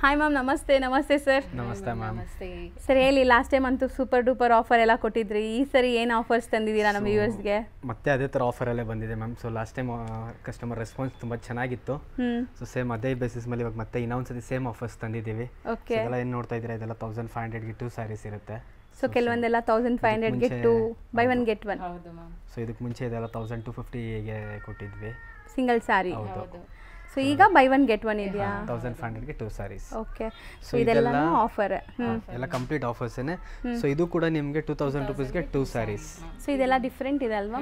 Hi ma'am, ನಮಸ್ತೆ. ನಮಸ್ತೆ sir. ನಮಸ್ತೆ ಮ್ಯಾಮ್. ಸರ್ ಹೇಳಿ, ಲಾಸ್ಟ್ ಟೈಮ್ ಅಂತೂ ಸೂಪರ್ ಡೂಪರ್ ಆಫರ್ ಎಲ್ಲ ಕೊಟ್ಟಿದ್ರಿ. ಈ ಸರಿ ಏನು ಆಫರ್ಸ್ ತಂದಿದ್ದೀರಾ ನಮ್ಮ ವ್ಯೂವರ್ಸ್ಗೆ? ಮತ್ತೆ ಅದೇ ಥರ ಆಫರಲ್ಲೇ ಬಂದಿದೆ ma'am. So last time customer response ತುಂಬ ಚೆನ್ನಾಗಿತ್ತು. ಸೊ ಸೇಮ್ ಅದೇ ಬೇಸಿಸ್ ಮೇಲೆ ಇವಾಗ ಮತ್ತೆ ಇನ್ನೊಂದ್ಸತಿ ಸೇಮ್ ಆಫರ್ಸ್ ತಂದಿದ್ದೀವಿ. ಓಕೆ. ಇದೆಲ್ಲ ಏನು ನೋಡ್ತಾ ಇದ್ದೀರಾ, ಇದೆಲ್ಲ 1500ಗೆ 2 ಸ್ಯಾರೀಸ್ ಇರುತ್ತೆ. ಸೊ ಕೆಲವೊಂದೆಲ್ಲ 1500ಗೆ 2 ಬೈ 1 ಗೆಟ್ 1. ಹೌದು ಮ್ಯಾಮ್. ಸೊ ಇದಕ್ಕೆ ಮುಂಚೆ ಇದೆಲ್ಲ 1250ಗೆ ಕೊಟ್ಟಿದ್ವಿ ಸಿಂಗಲ್ ಸ್ಯಾರಿ. ಹೌದು. ಸೊ ಈಗ ಬೈ 1 ಗೆಟ್ 1 ಇದೆಯಾ? 1500ಗೆ 2 ಸ್ಯಾರೀಸ್. ಓಕೆ. ಸೊ ಇದೆಲ್ಲ ಆಫರ್ ಎಲ್ಲ ಕಂಪ್ಲೀಟ್ ಆಫರ್ಸೇನೆ. ಸೊ ಇದು ಕೂಡ ನಿಮಗೆ 2000 ರುಪೀಸ್ಗೆ 2 ಸ್ಯಾರೀಸ್. ಸೊ ಇದೆಲ್ಲ ಡಿಫ್ರೆಂಟ್ ಇದೆ ಅಲ್ವಾ?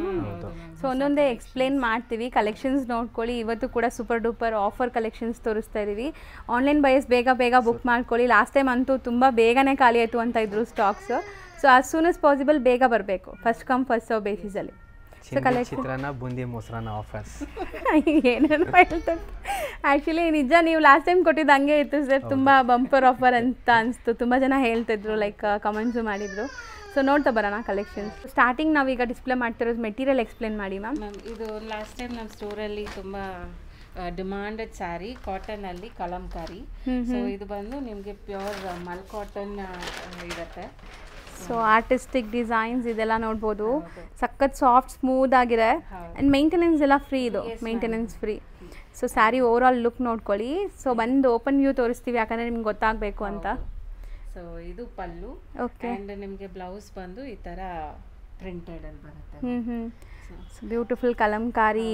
ಸೊ ಒಂದೊಂದೇ ಎಕ್ಸ್ಪ್ಲೇನ್ ಮಾಡ್ತೀವಿ. ಕಲೆಕ್ಷನ್ಸ್ ನೋಡ್ಕೊಳ್ಳಿ. ಇವತ್ತು ಕೂಡ ಸೂಪರ್ ಡೂಪರ್ ಆಫರ್ ಕಲೆಕ್ಷನ್ಸ್ ತೋರಿಸ್ತಾ ಇದ್ದೀವಿ. ಆನ್ಲೈನ್ ಬಯಸ್ ಬೇಗ ಬುಕ್ ಮಾಡ್ಕೊಳ್ಳಿ. ಲಾಸ್ಟ್ ಟೈಮ್ ಅಂತೂ ತುಂಬ ಬೇಗನೆ ಖಾಲಿ ಆಯಿತು ಅಂತ ಇದ್ರು stocks. So as soon as possible ಬೇಗ ಬರಬೇಕು. ಫಸ್ಟ್ ಕಮ್ ಫಸ್ಟ್ ಸರ್ವ್ ಬೇಸಿಸಲ್ಲಿ. ಚಿತ್ರಾನ್ನ, ಬೂಂದಿ, ಮೊಸರನ್ನ ಆಫರ್ಸ್ ಏನೇನು ಹೇಳ್ತಾರೆ. ಆ್ಯಕ್ಚುಲಿ ನಿಜ, ನೀವು ಲಾಸ್ಟ್ ಟೈಮ್ ಕೊಟ್ಟಿದ್ದು ಹಂಗೆ ಇತ್ತು ಸರ್. ತುಂಬ ಬಂಪರ್ ಆಫರ್ ಅಂತ ಅನಿಸ್ತು. ತುಂಬ ಜನ ಹೇಳ್ತಿದ್ರು, ಲೈಕ್ ಕಮೆಂಟ್ಸು ಮಾಡಿದರು. ಸೊ ನೋಡ್ತಾ ಬರೋಣ ಕಲೆಕ್ಷನ್ಸ್. ಸ್ಟಾರ್ಟಿಂಗ್ ನಾವೀಗ ಡಿಸ್ಪ್ಲೇ ಮಾಡ್ತಿರೋದು ಮೆಟೀರಿಯಲ್ ಎಕ್ಸ್ಪ್ಲೇನ್ ಮಾಡಿ ಮ್ಯಾಮ್. ಇದು ಲಾಸ್ಟ್ ಟೈಮ್ ನಮ್ಮ ಸ್ಟೋರಲ್ಲಿ ತುಂಬ ಡಿಮಾಂಡೆಡ್ ಸ್ಯಾರಿ, ಕಾಟನಲ್ಲಿ ಕಲಂಕಾರಿ. ಸೊ ಇದು ಬಂದು ನಿಮಗೆ ಪ್ಯೂರ್ ಮಲ್ ಕಾಟನ್ ಇರುತ್ತೆ. ಸೊ ಆರ್ಟಿಸ್ಟಿಕ್ ಡಿಸೈನ್ಸ್ ಇದೆಲ್ಲ ನೋಡ್ಬೋದು. ಸಖತ್ ಸಾಫ್ಟ್ ಸ್ಮೂತ್ ಆಗಿದೆ. ಆ್ಯಂಡ್ ಮೇಂಟೆನೆನ್ಸ್ ಎಲ್ಲ ಫ್ರೀ. ಇದು maintenance free. So sari over all look ನೋಡ್ಕೊಳ್ಳಿ. ಸೊ ಬಂದು ಓಪನ್ ವ್ಯೂ ತೋರಿಸ್ತೀವಿ, ಯಾಕಂದರೆ ನಿಮ್ಗೆ ಗೊತ್ತಾಗಬೇಕು ಅಂತ. ಸೊ ಇದು ಪಲ್ಲು. ಓಕೆ. ಆ್ಯಂಡ್ ನಿಮಗೆ ಬ್ಲೌಸ್ ಬಂದು ಈ ಥರ ಪ್ರಿಂಟೆಡಲ್ಲಿ ಬರುತ್ತೆ. ಬ್ಯೂಟಿಫುಲ್ ಕಲಂಕಾರಿ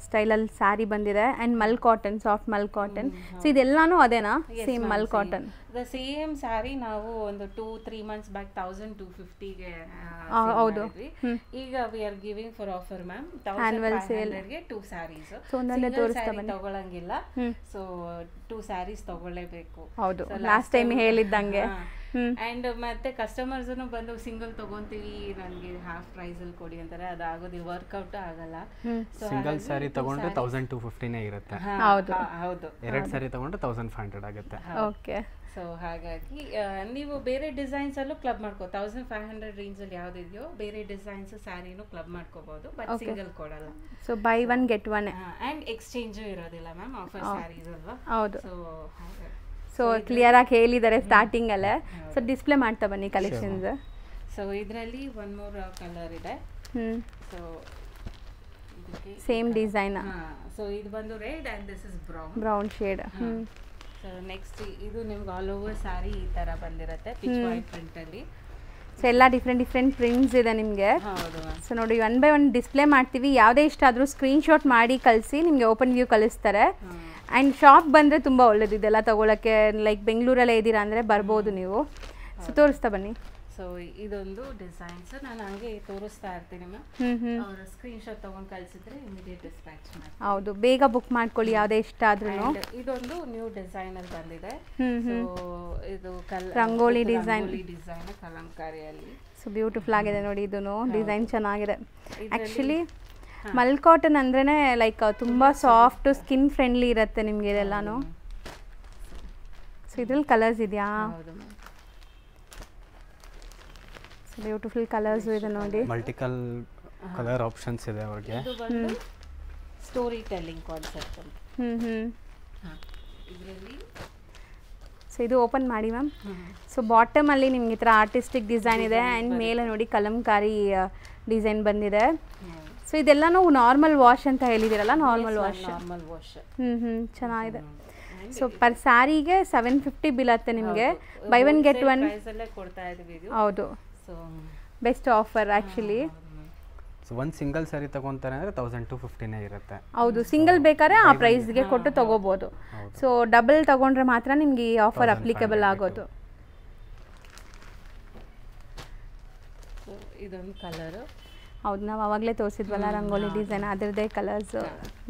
ಸ್ಟೈಲಲ್ಲಿ ಸ್ಯಾರಿ ಬಂದಿದೆ. And mul cotton, soft mul cotton. So ಇದೆಲ್ಲಾನು ಅದೇನಾ? Same mul cotton. Same sari ನಾವು ಒಂದು 2-3 ಮಂತ್ಸ್ ಬ್ಯಾಕ್ 1250ಗೆ ಹೌದು. ಈಗ we are giving for offer ma'am. Annual ಸೇಲ್ಗೆ 2 ಸ್ಯಾರೀಸ್. ಸೊ ಒಂದೊಂದೇ ತೋರಿಸ್ತಾ ಬನ್ನಿ. ತಗೊಳ್ಳಂಗಿಲ್ಲ. ಸೊ 2 ಸ್ಯಾರೀಸ್ ತಗೊಳ್ಳೇಬೇಕು. ಹೌದು, ಲಾಸ್ಟ್ ಟೈಮ್ ಹೇಳಿದ್ದಂಗೆ. ಅಂಡ್ ಮತ್ತೆ ಕಸ್ಟಮರ್ಸ್ ಬಂದು ಸಿಂಗಲ್ ತಗೊಂತೀವಿ, ನನಗೆ ಹಾಫ್ ಪ್ರೈಸ್ ಅಲ್ಲಿ ಕೊಡಿ ಅಂತಾರೆ. ಅದಾಗೋದಿಲ್ಲ, ವರ್ಕೌಟ್ ಆಗಲ್ಲ. ಸಿಂಗಲ್ ಸ್ಯಾರಿ ತಗೊಂಡ್ರೆ 1250ನೇ ಇರುತ್ತೆ. ಹೌದು. ಎರಡು ಸ್ಯಾರಿ ತಗೊಂಡ್ರೆ 1500 ಆಗುತ್ತೆ. ಓಕೆ. ಸೊ ಹಾಗಾಗಿ ನೀವು ಬೇರೆ ಡಿಸೈನ್ಸ್ ಅಲ್ಲೂ ಕ್ಲಬ್ ಮಾಡ್ಕೋ. 1500 ರೇಂಜ್ ಅಲ್ಲಿ ಯಾವ್ದಿದೆಯೋ ಬೇರೆ ಡಿಸೈನ್ಸ್ ಸ್ಯಾರಿನೂ ಕ್ಲಬ್ ಮಾಡ್ಕೋಬಹುದು, ಬಟ್ ಸಿಂಗಲ್ ಕೊಡಲ್ಲ. So by 1 get 1. And exchange ಇರೋದಿಲ್ಲ ಮ್ಯಾಮ್, ಆಫರ್ ಸ್ಯಾರೀಸ್ ಅಲ್ವಾ? ಹೌದು. ಸೊ ಕ್ಲಿಯರ್ ಆಗಿ ಹೇಳಿದ್ದಾರೆ ಸ್ಟಾರ್ಟಿಂಗ್ ಅಲ್ಲೇ. ಸೊ ಡಿಸ್ಪ್ಲೇ ಮಾಡ್ತಾ ಬನ್ನಿ ಕಲೆಕ್ಷನ್ಸ್. ಸೊ ಇದರಲ್ಲಿ ಒನ್ ಮೋರ್ ಕಲರ್ ಇದೆ. So same design. ಸೊ ಇದು ಬಂದು red and this is brown shade. So next ಇದು ನಿಮ್ಗೆ ಆಲ್ ಓವರ್ ಸ್ಯಾರಿ ಈ ತರ ಬಂದಿರುತ್ತೆ, ಪಿಚ್ ವೈಟ್ ಪ್ರಿಂಟ್ ಅಲ್ಲಿ. ಸೊ ಎಲ್ಲ ಡಿಫ್ರೆಂಟ್ ಪ್ರಿಂಟ್ಸ್ ಇದೆ ನಿಮಗೆ. ಹೌದು. ಸೊ ನೋಡಿ, 1 ಬೈ 1 ಡಿಸ್ಪ್ಲೇ ಮಾಡ್ತೀವಿ. ಯಾವುದೇ ಇಷ್ಟ ಆದರೂ ಸ್ಕ್ರೀನ್ಶಾಟ್ ಮಾಡಿ ಕಳಿಸಿ, ನಿಮಗೆ ಓಪನ್ ವ್ಯೂ ಕಳಿಸ್ತಾರೆ. ಆ್ಯಂಡ್ ಶಾಪ್ ಬಂದರೆ ತುಂಬ ಒಳ್ಳೇದು ಇದೆಲ್ಲ ತೊಗೊಳಕ್ಕೆ. ಲೈಕ್ ಬೆಂಗಳೂರಲ್ಲೇ ಇದ್ದೀರಾ ಅಂದರೆ ಬರ್ಬೋದು ನೀವು. ಸೊ ತೋರಿಸ್ತಾ ಬನ್ನಿ. ಸೊ ಇದೊಂದು ಡಿಸೈನ್ಸ್ ನಾನು ಹಂಗೆ ತೋರಿಸ್ತಾ ಇರ್ತೀನಿ ಮ್ಯಾಮ್. ಅವ್ರ ಸ್ಕ್ರೀನ್ಶಾಟ್ ತೊಗೊಂಡು ಕಳಿಸಿದ್ರೆ ಇಮಿಡಿಯೇಟ್ ಡಿಸ್ಪ್ಯಾಚ್ ಮಾಡಿ. ಹೌದು, ಬೇಗ ಬುಕ್ ಮಾಡ್ಕೊಳ್ಳಿ ಯಾವುದೇ ಇಷ್ಟ ಆದ್ರೂ. ಇದೊಂದು ನ್ಯೂ ಡಿಸೈನ್ ಅಲ್ಲಿ ಬಂದಿದೆ. ಸೊ ಇದು ರಂಗೋಲಿ ಡಿಸೈನ್ ಕಲಂಕಾರಿಯಲ್ಲಿ. ಸೊ ಬ್ಯೂಟಿಫುಲ್ ಆಗಿದೆ ನೋಡಿ, ಇದೂ ಡಿಸೈನ್ ಚೆನ್ನಾಗಿದೆ. ಆ್ಯಕ್ಚುಲಿ ಮಲ್ ಕಾಟನ್ ಅಂದ್ರೇ ಲೈಕ್ ತುಂಬ ಸಾಫ್ಟ್, ಸ್ಕಿನ್ ಫ್ರೆಂಡ್ಲಿ ಇರುತ್ತೆ ನಿಮಗೆ ಇದೆಲ್ಲಾನು. ಸೊ ಇದ್ರಲ್ಲಿ ಕಲರ್ಸ್ ಇದೆಯಾ? ಬ್ಯೂಟಿಫುಲ್ ಕಲರ್ಸ್ ಇದೆ ನೋಡಿ. ಮಲ್ಟಿಕಲ್ ಕಲರ್ ಆಪ್ಷನ್ಸ್ ಇದೆ ಅವ್ರಿಗೆ. ಇದು ಬಂದು ಸ್ಟೋರಿ ಟೆಲ್ಲಿಂಗ್ ಕಾನ್ಸೆಪ್ಟ್. ಇದರಲ್ಲಿ ಸೊ ಇದು ಓಪನ್ ಮಾಡಿ ಮ್ಯಾಮ್. ಸೊ ಬಾಟಮಲ್ಲಿ ನಿಮ್ಗೆ ಈ ಥರ ಆರ್ಟಿಸ್ಟಿಕ್ ಡಿಸೈನ್ ಇದೆ. ಆ್ಯಂಡ್ ಮೇಲೆ ನೋಡಿ ಕಲಂಕಾರಿ ಡಿಸೈನ್ ಬಂದಿದೆ. ಸೊ ಇದೆಲ್ಲನೂ ನಾರ್ಮಲ್ ವಾಶ್ ಅಂತ ಹೇಳಿದಿರಲ್ಲ? Normal wash. ಚೆನ್ನಾಗಿದೆ. ಸೊ ಪರ್ ಸ್ಯಾರಿಗೆ 750 ಬೀಳತ್ತೆ ನಿಮಗೆ. ಬೈ 1 ಗೆಟ್ 1 ಕೊಡ್ತಾ ಇದ್ದೀವಿ. ಹೌದು, ಬೆಸ್ಟ್ ಆಫರ್ ಆ್ಯಕ್ಚುಲಿ. ಸೊ ಒಂದು ಸಿಂಗಲ್ ಸ್ಯಾರಿ ತಗೊಂತಾರೆ ಅಂದರೆ 1250ನೇ ಇರುತ್ತೆ. ಹೌದು, ಸಿಂಗಲ್ ಬೇಕಾದ್ರೆ ಆ ಪ್ರೈಸ್ಗೆ ಕೊಟ್ಟು ತಗೋಬೋದು. ಸೊ ಡಬಲ್ ತಗೊಂಡ್ರೆ ಮಾತ್ರ ನಿಮ್ಗೆ ಈ ಆಫರ್ ಅಪ್ಲಿಕೇಬಲ್ ಆಗೋದು. ಇದೊಂದು ಕಲರ್. ಹೌದು, ನಾವು ಅವಾಗಲೇ ತೋರಿಸಿದ್ವಲ್ಲ ರಂಗೋಲಿ ಡಿಸೈನ್, ಅದರದ್ದೇ colours.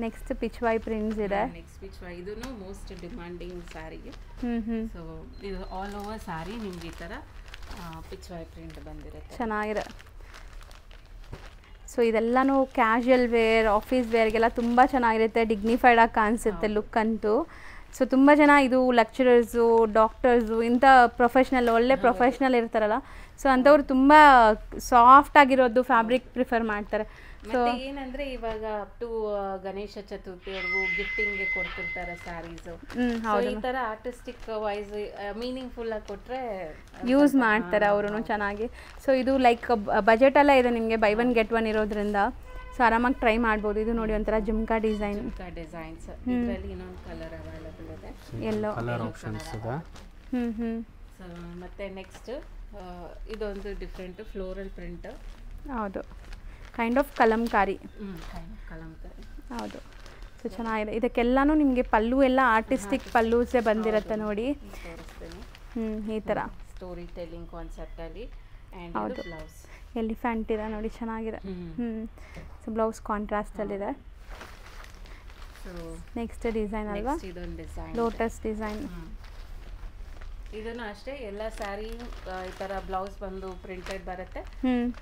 Next pichwai prints ಇದೆ. ನೆಕ್ಸ್ಟ್ ಪಿಚ್ ವೈ, ಇದೂ ಮೋಸ್ಟ್ ಡಿಮಾಂಡಿಂಗ್ ಸ್ಯಾರಿಗೆ. ಸೊ ಇದು ಆಲ್ ಓವರ್ ಸ್ಯಾರಿ ನಿಮ್ಗೆ ಈ ಥರ ಪಿಚ್ ವೈ ಪ್ರಿಂಟ್ ಬಂದಿರುತ್ತೆ. ಚೆನ್ನಾಗಿದೆ. ಸೊ ಇದೆಲ್ಲನೂ ಕ್ಯಾಶುಯಲ್ ವೇರ್, ಆಫೀಸ್ ವೇರ್ಗೆಲ್ಲ ತುಂಬ ಚೆನ್ನಾಗಿರುತ್ತೆ. ಡಿಗ್ನಿಫೈಡ್ ಆಗಿ ಕಾಣಿಸುತ್ತೆ ಲುಕ್ ಅಂತೂ. ಸೊ ತುಂಬ ಜನ ಇದು ಲೆಕ್ಚರರ್ಸು, ಡಾಕ್ಟರ್ಸು, ಇಂಥ ಪ್ರೊಫೆಷ್ನಲ್, ಒಳ್ಳೆ ಪ್ರೊಫೆಷ್ನಲ್ ಇರ್ತಾರಲ್ಲ, ಸೊ ಅಂಥವ್ರು ತುಂಬ ಸಾಫ್ಟ್ ಆಗಿರೋದು ಫ್ಯಾಬ್ರಿಕ್ ಪ್ರಿಫರ್ ಮಾಡ್ತಾರೆ. ಮತ್ತೆ ಏನಂದ್ರೆ ಇವಾಗ ಅಪ್ ಟು ಗಣೇಶ ಚತುರ್ಥಿವರೆಗೂ ಗಿಫ್ಟಿಂಗ್ಗೆ ಕೊಡ್ತಿರ್ತಾರೆ ಸ್ಯಾರೀಸ್. ಈ ತರ ಆರ್ಟಿಸ್ಟಿಕ್ ವೈಸ್ ಮೀನಿಂಗ್ಫುಲ್ ಆಗಿ ಕೊಟ್ರೆ ಯೂಸ್ ಮಾಡ್ತಾರೆ ಅವರು ಚೆನ್ನಾಗಿ. ಸೊ ಇದು ಲೈಕ್ ಬಜೆಟ್ ಎಲ್ಲ ಇದೆ ನಿಮಗೆ, ಬೈ ಒನ್ ಗೆಟ್ ಒನ್ ಇರೋದ್ರಿಂದ ಸೊ ಆರಾಮಾಗಿ ಟ್ರೈ ಮಾಡ್ಬೋದು. ಇದು ನೋಡಿ ಒಂಥರ ಜುಮ್ಕಾ ಡಿಸೈನ್ಸ್. ಇದರಲ್ಲಿ ಇನ್ನೊಂದು ಕಲರ್ ಅವೈಲೇಬಲ್ ಇದೆ, ಎಲ್ಲೋ ಕಲರ್ ಆಪ್ಷನ್ಸ್ ಇದೆ. ಸೊ ಮತ್ತೆ ನೆಕ್ಸ್ಟ್ ಇದೊಂದು ಡಿಫ್ರೆಂಟ್ ಫ್ಲೋರಲ್ ಪ್ರಿಂಟ್. ಹೌದು, ಕೈಂಡ್ ಆಫ್ ಕಲಂಕಾರಿ. ಕಲಂಕಾರಿ ಹೌದು. ಸೊ ಚೆನ್ನಾಗಿದೆ. ಇದಕ್ಕೆಲ್ಲನೂ ನಿಮಗೆ ಪಲ್ಲು ಎಲ್ಲ ಆರ್ಟಿಸ್ಟಿಕ್ ಪಲ್ಲೂಸೇ ಬಂದಿರುತ್ತೆ ನೋಡಿ. ತೋರಿಸ್ತೀನಿ. ಈ ಥರ ಸ್ಟೋರಿ ಟೆಲ್ಲಿಂಗ್ ಕಾನ್ಸೆಪ್ಟಲ್ಲಿ. ಹೌದು, ಎಲಿಫೆಂಟ್ ಇದೆ ನೋಡಿ, ಚೆನ್ನಾಗಿದೆ. ಸೊ ಬ್ಲೌಸ್ ಕಾಂಟ್ರಾಸ್ಟಲ್ಲಿದೆ. ನೆಕ್ಸ್ಟ್ ಡಿಸೈನ್ ಅಲ್ವಾ, ಲೋಟಸ್ ಡಿಸೈನ್. ಇದನ್ನು ಅಷ್ಟೇ ಎಲ್ಲ ಸ್ಯಾರಿ ಈ ತರ ಬ್ಲೌಸ್ ಬಂದು ಪ್ರಿಂಟೆಡ್ ಬರುತ್ತೆ,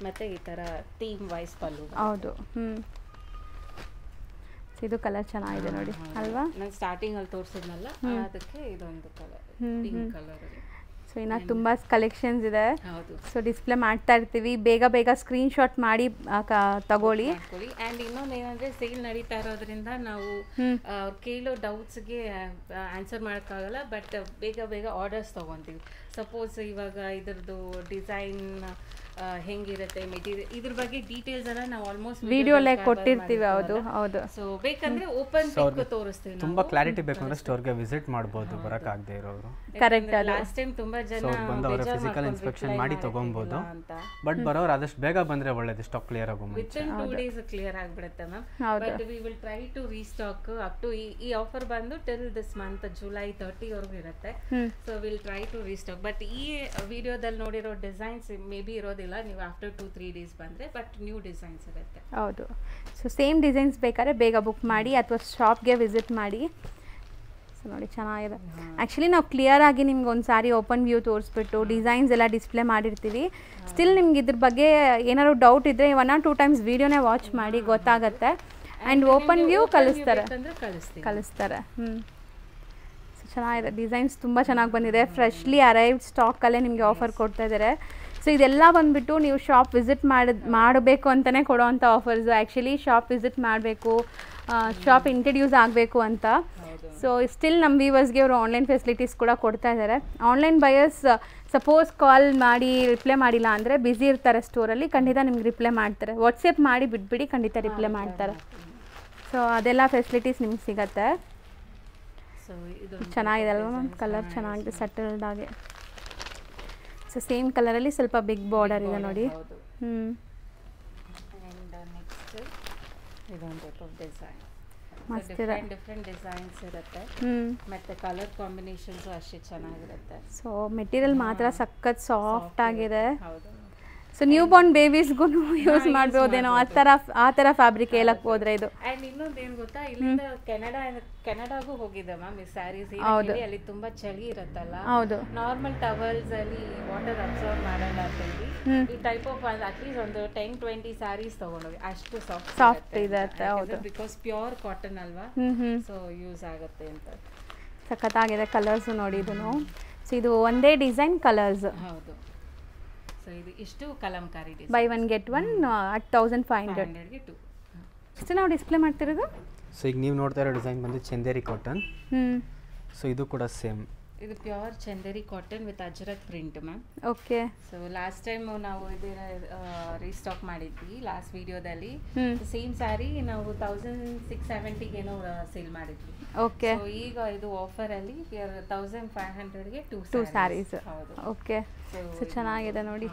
ಮತ್ತೆ ಈ ತರ ಥೀಮ್ ವೈಸ್ ಪಲ್ಲು. ಹೌದು. ಇದು ಕಲರ್ ಚೆನ್ನಾಗಿದೆ ನೋಡಿ ಅಲ್ವಾ. ನಾನು ಸ್ಟಾರ್ಟಿಂಗ್ ಅಲ್ಲಿ ತೋರಿಸಿದ್ನಲ್ಲ, ಅದಕ್ಕೆ ಇದೊಂದು ಕಲರ್, ಪಿಂಕ್ ಕಲರ್. ಸೊ ಇನ್ನು ತುಂಬ ಕಲೆಕ್ಷನ್ಸ್ ಇದೆ. ಹೌದು. ಸೊ ಡಿಸ್ಪ್ಲೇ ಮಾಡ್ತಾ ಇರ್ತೀವಿ, ಬೇಗ ಬೇಗ ಸ್ಕ್ರೀನ್ಶಾಟ್ ಮಾಡಿ ತಗೊಳ್ಳಿ. ಆ್ಯಂಡ್ ಇನ್ನೊಂದು ಏನಂದರೆ ಸೇಲ್ ನಡೀತಾ ಇರೋದ್ರಿಂದ ನಾವು ಅವ್ರು ಕೇಳೋ ಡೌಟ್ಸ್ಗೆ ಆನ್ಸರ್ ಮಾಡೋಕ್ಕಾಗಲ್ಲ, ಬಟ್ ಬೇಗ ಬೇಗ ಆರ್ಡರ್ಸ್ ತೊಗೊತೀವಿ. ಸಪೋಸ್ ಇವಾಗ ಇದ್ರದ್ದು ಡಿಸೈನ್ ಹೆಂಗಿರುತ್ತೆ, ಮೆಟೀರಿಯಲ್, ಇದ್ರ ಬಗ್ಗೆ ಡೀಟೇಲ್ಸ್ ಎಲ್ಲ ನಾವು ಆಲ್ಮೋಸ್ಟ್ ವಿಡಿಯೋಲ್ಲೇ ಕೊಟ್ಟಿರ್ತೀವಿ. ಹೌದು ಹೌದು. ಸೊ ಬೇಕಂದ್ರೆ ಓಪನ್ ಪಿಕ್ ತೋರಿಸ್ತೀವಿ. ತುಂಬಾ ಕ್ಲಾರಿಟಿ ಬೇಕಂದ್ರೆ ಸ್ಟೋರ್ಗೆ ವಿಸಿಟ್ ಮಾಡಬಹುದು, ಬರಕಾಗದೆ ಇರೋರು. ಕರೆಕ್ಟ್. ಲಾಸ್ಟ್ ಟೈಮ್ ತುಂಬಾ ಜನ ಬಂದವರು ಫಿಸಿಕಲ್ ಇನ್ಸ್ಪೆಕ್ಷನ್ ಮಾಡಿ ತಗೊಬಹುದು, ಬಟ್ ಬರೋರು ಆದಷ್ಟು ಬೇಗ ಬಂದ್ರೆ ಒಳ್ಳೇದು, ಸ್ಟಾಕ್ ಕ್ಲಿಯರ್ ಆಗೋ ಮುಂಚೆ. ವಿತಿನ್ 2 days ಕ್ಲಿಯರ್ ಆಗಿಬಿಡುತ್ತೆ ma'am. But we will try to restock up to ಈ ಆಫರ್ ಬಂದು ಟಿಲ್ ದಿಸ್ ಮಂತ್ ಜುಲೈ 30 ವರೆಗೂ ಇರುತ್ತೆ. So will try to restock. But ಈ ವಿಡಿಯೋದಲ್ಲಿ ನೋಡಿರೋ ಡಿಸೈನ್ಸ್ ಮೇ ಬಿ ಇರೋದಿಲ್ಲ, ನೀವು ಆಫ್ಟರ್ 2-3 days ಬಂದರೆ, ಬಟ್ ನ್ಯೂ ಡಿಸೈನ್ಸ್ ಇರುತ್ತೆ. ಹೌದು. ಸೊ ಸೇಮ್ ಡಿಸೈನ್ಸ್ ಬೇಕಾದ್ರೆ ಬೇಗ ಬುಕ್ ಮಾಡಿ ಅಥವಾ ಶಾಪ್ಗೆ ವಿಸಿಟ್ ಮಾಡಿ. ಸೊ ನೋಡಿ ಚೆನ್ನಾಗಿದೆ. ಆ್ಯಕ್ಚುಲಿ ನಾವು ಕ್ಲಿಯರ್ ಆಗಿ ನಿಮ್ಗೆ ಒಂದು ಸಾರಿ ಓಪನ್ ವ್ಯೂ ತೋರಿಸ್ಬಿಟ್ಟು ಡಿಸೈನ್ಸ್ ಎಲ್ಲ ಡಿಸ್ಪ್ಲೇ ಮಾಡಿರ್ತೀವಿ. ಸ್ಟಿಲ್ ನಿಮ್ಗೆ ಇದ್ರ ಬಗ್ಗೆ ಏನಾದ್ರು ಡೌಟ್ ಇದ್ದರೆ 1 or 2 times ವಿಡಿಯೋನೇ ವಾಚ್ ಮಾಡಿ ಗೊತ್ತಾಗುತ್ತೆ. ಆ್ಯಂಡ್ ಓಪನ್ ವ್ಯೂ ಕಳಿಸ್ತಾರೆ. ಸೊ ಚೆನ್ನಾಗಿದೆ, ಡಿಸೈನ್ಸ್ ತುಂಬ ಚೆನ್ನಾಗಿ ಬಂದಿದೆ. ಫ್ರೆಶ್ಲಿ ಅರೈವ್ಡ್ ಸ್ಟಾಕಲ್ಲೇ ನಿಮಗೆ ಆಫರ್ ಕೊಡ್ತಾ ಇದ್ದಾರೆ. ಸೊ ಇದೆಲ್ಲ ಬಂದುಬಿಟ್ಟು ನೀವು ಶಾಪ್ ವಿಸಿಟ್ ಮಾಡಬೇಕು ಅಂತಲೇ ಕೊಡೋವಂಥ ಆಫರ್ಸು. ಆ್ಯಕ್ಚುಲಿ ಶಾಪ್ ವಿಸಿಟ್ ಮಾಡಬೇಕು, ಶಾಪ್ ಇಂಟ್ರಡ್ಯೂಸ್ ಆಗಬೇಕು ಅಂತ. ಸೊ ಸ್ಟಿಲ್ ನಮ್ಮ ವ್ಯೂವರ್ಸ್ಗೆ ಅವರು ಆನ್ಲೈನ್ ಫೆಸಿಲಿಟೀಸ್ ಕೂಡ ಕೊಡ್ತಾ ಇದ್ದಾರೆ. ಆನ್ಲೈನ್ ಬಯರ್ಸ್ ಸಪೋಸ್ ಕಾಲ್ ಮಾಡಿ ರಿಪ್ಲೈ ಮಾಡಿಲ್ಲ ಅಂದರೆ ಬ್ಯುಸಿ ಇರ್ತಾರೆ ಸ್ಟೋರಲ್ಲಿ, ಖಂಡಿತ ನಿಮ್ಗೆ ರಿಪ್ಲೈ ಮಾಡ್ತಾರೆ. ವಾಟ್ಸಪ್ ಮಾಡಿ ಬಿಟ್ಬಿಡಿ, ಖಂಡಿತ ರಿಪ್ಲೈ ಮಾಡ್ತಾರೆ. ಸೊ ಅದೆಲ್ಲ ಫೆಸಿಲಿಟೀಸ್ ನಿಮ್ಗೆ ಸಿಗತ್ತೆ. ಚೆನ್ನಾಗಿದೆ ಅಲ್ವಾ ಮ್ಯಾಮ್, ಕಲರ್ ಚೆನ್ನಾಗಿದೆ ಸಟಲ್ಡ್ ಆಗಿ. ಸೊ ಸೇಮ್ ಕಲರಲ್ಲಿ ಸ್ವಲ್ಪ ಬಿಗ್ ಬಾರ್ಡರ್ ಇದೆ ನೋಡಿ. ಮಸ್ತಿದೆ, ಡಿಫ್ರೆಂಟ್ ಡಿಸೈನ್ಸ್ ಇರುತ್ತೆ, ಮತ್ತೆ ಕಲರ್ ಕಾಂಬಿನೇಷನ್ಸ್ ಅಷ್ಟೇ ಚೆನ್ನಾಗಿರುತ್ತೆ. ಸೊ ಮೆಟೀರಿಯಲ್ ಮಾತ್ರ ಸಖತ್ ಸಾಫ್ಟ್ ಆಗಿದೆ. ಸೊ ನ್ಯೂ ಬಾರ್ನ್ ಬೇಬೀಸ್ಗೂ ಯೂಸ್ ಮಾಡ್ಬೋದೇನೋ ಆ ಥರ ಫ್ಯಾಬ್ರಿಕ್ ಹೇಳಕ್ಕೆ ಹೋದ್ರೆ ಇದು. ಆ್ಯಂಡ್ ಇನ್ನೊಂದು ಏನು ಗೊತ್ತಾ, ಇಲ್ಲಿಂದ ಕೆನಡಾಗೂ ಹೋಗಿದೆ ಮ್ಯಾಮ್ ಈ ಸ್ಯಾರೀಸ್. ಅಲ್ಲಿ ತುಂಬಾ ಚಳಿ ಇರುತ್ತಲ್ಲ, ಹೌದು, ನಾರ್ಮಲ್ ಟವಲ್ಸ್ ಅಲ್ಲಿ ವಾಟರ್ ಅಬ್ಸರ್ವ್ ಮಾಡಲ್ಲ ಅಂತ ಹೇಳಿ ಈ ಟೈಪ್ ಆಫ್ ಅಟ್ಲೀಸ್ಟ್ ಒಂದು 10-20 ಸ್ಯಾರೀಸ್ ತಗೊಂಡೋಗಿ, ಅಷ್ಟು ಸಾಫ್ಟ್ ಇರುತ್ತೆ. ಹೌದು, ಬಿಕಾಸ್ ಪ್ಯೂರ್ ಕಾಟನ್ ಅಲ್ವಾ, ಸೊ ಯೂಸ್ ಆಗುತ್ತೆ ಅಂತ. ಸಖತ್ತಾಗಿದೆ ಕಲರ್ಸು ನೋಡಿ ಇದನ್ನು. ಸೊ ಇದು ಒಂದೇ ಡಿಸೈನ್ ಕಲರ್ಸ್. ಹೌದು. ಸೊ ಇದು ಇಷ್ಟು Kalamkari design, by one get one at 1500 ಇಷ್ಟು ನಾವು ಡಿಸ್ಪ್ಲೇ ಮಾಡ್ತಿರೋದು. ಸೊ ಈಗ ನೀವು ನೋಡ್ತಾ ಇರೋ ಡಿಸೈನ್ ಬಂದು ಚಂದೇರಿ ಕಾಟನ್. ಸೊ ಇದು ಕೂಡ ಸೇಮ್, ಇದು pure Chanderi cotton with Ajrakh print ma'am. Okay. So last time ನಾವು ಇದನ್ನ ರೀಸ್ಟಾಕ್ ಮಾಡಿದ್ವಿ ಲಾಸ್ಟ್ ವಿಡಿಯೋದಲ್ಲಿ. ಸೇಮ್ ಸ್ಯಾರಿ ನಾವು 1670 ಏನೋ ಸೇಲ್ ಮಾಡಿದ್ವಿ. ಓಕೆ. ಸೊ ಈಗ ಇದು ಆಫರ್ ಅಲ್ಲಿ 1500ಗೆ 2 ಸ್ಯಾರೀಸ್. ಹೌದು. ಓಕೆ. ಸೊ ಚೆನ್ನಾಗಿದೆ ನೋಡಿ.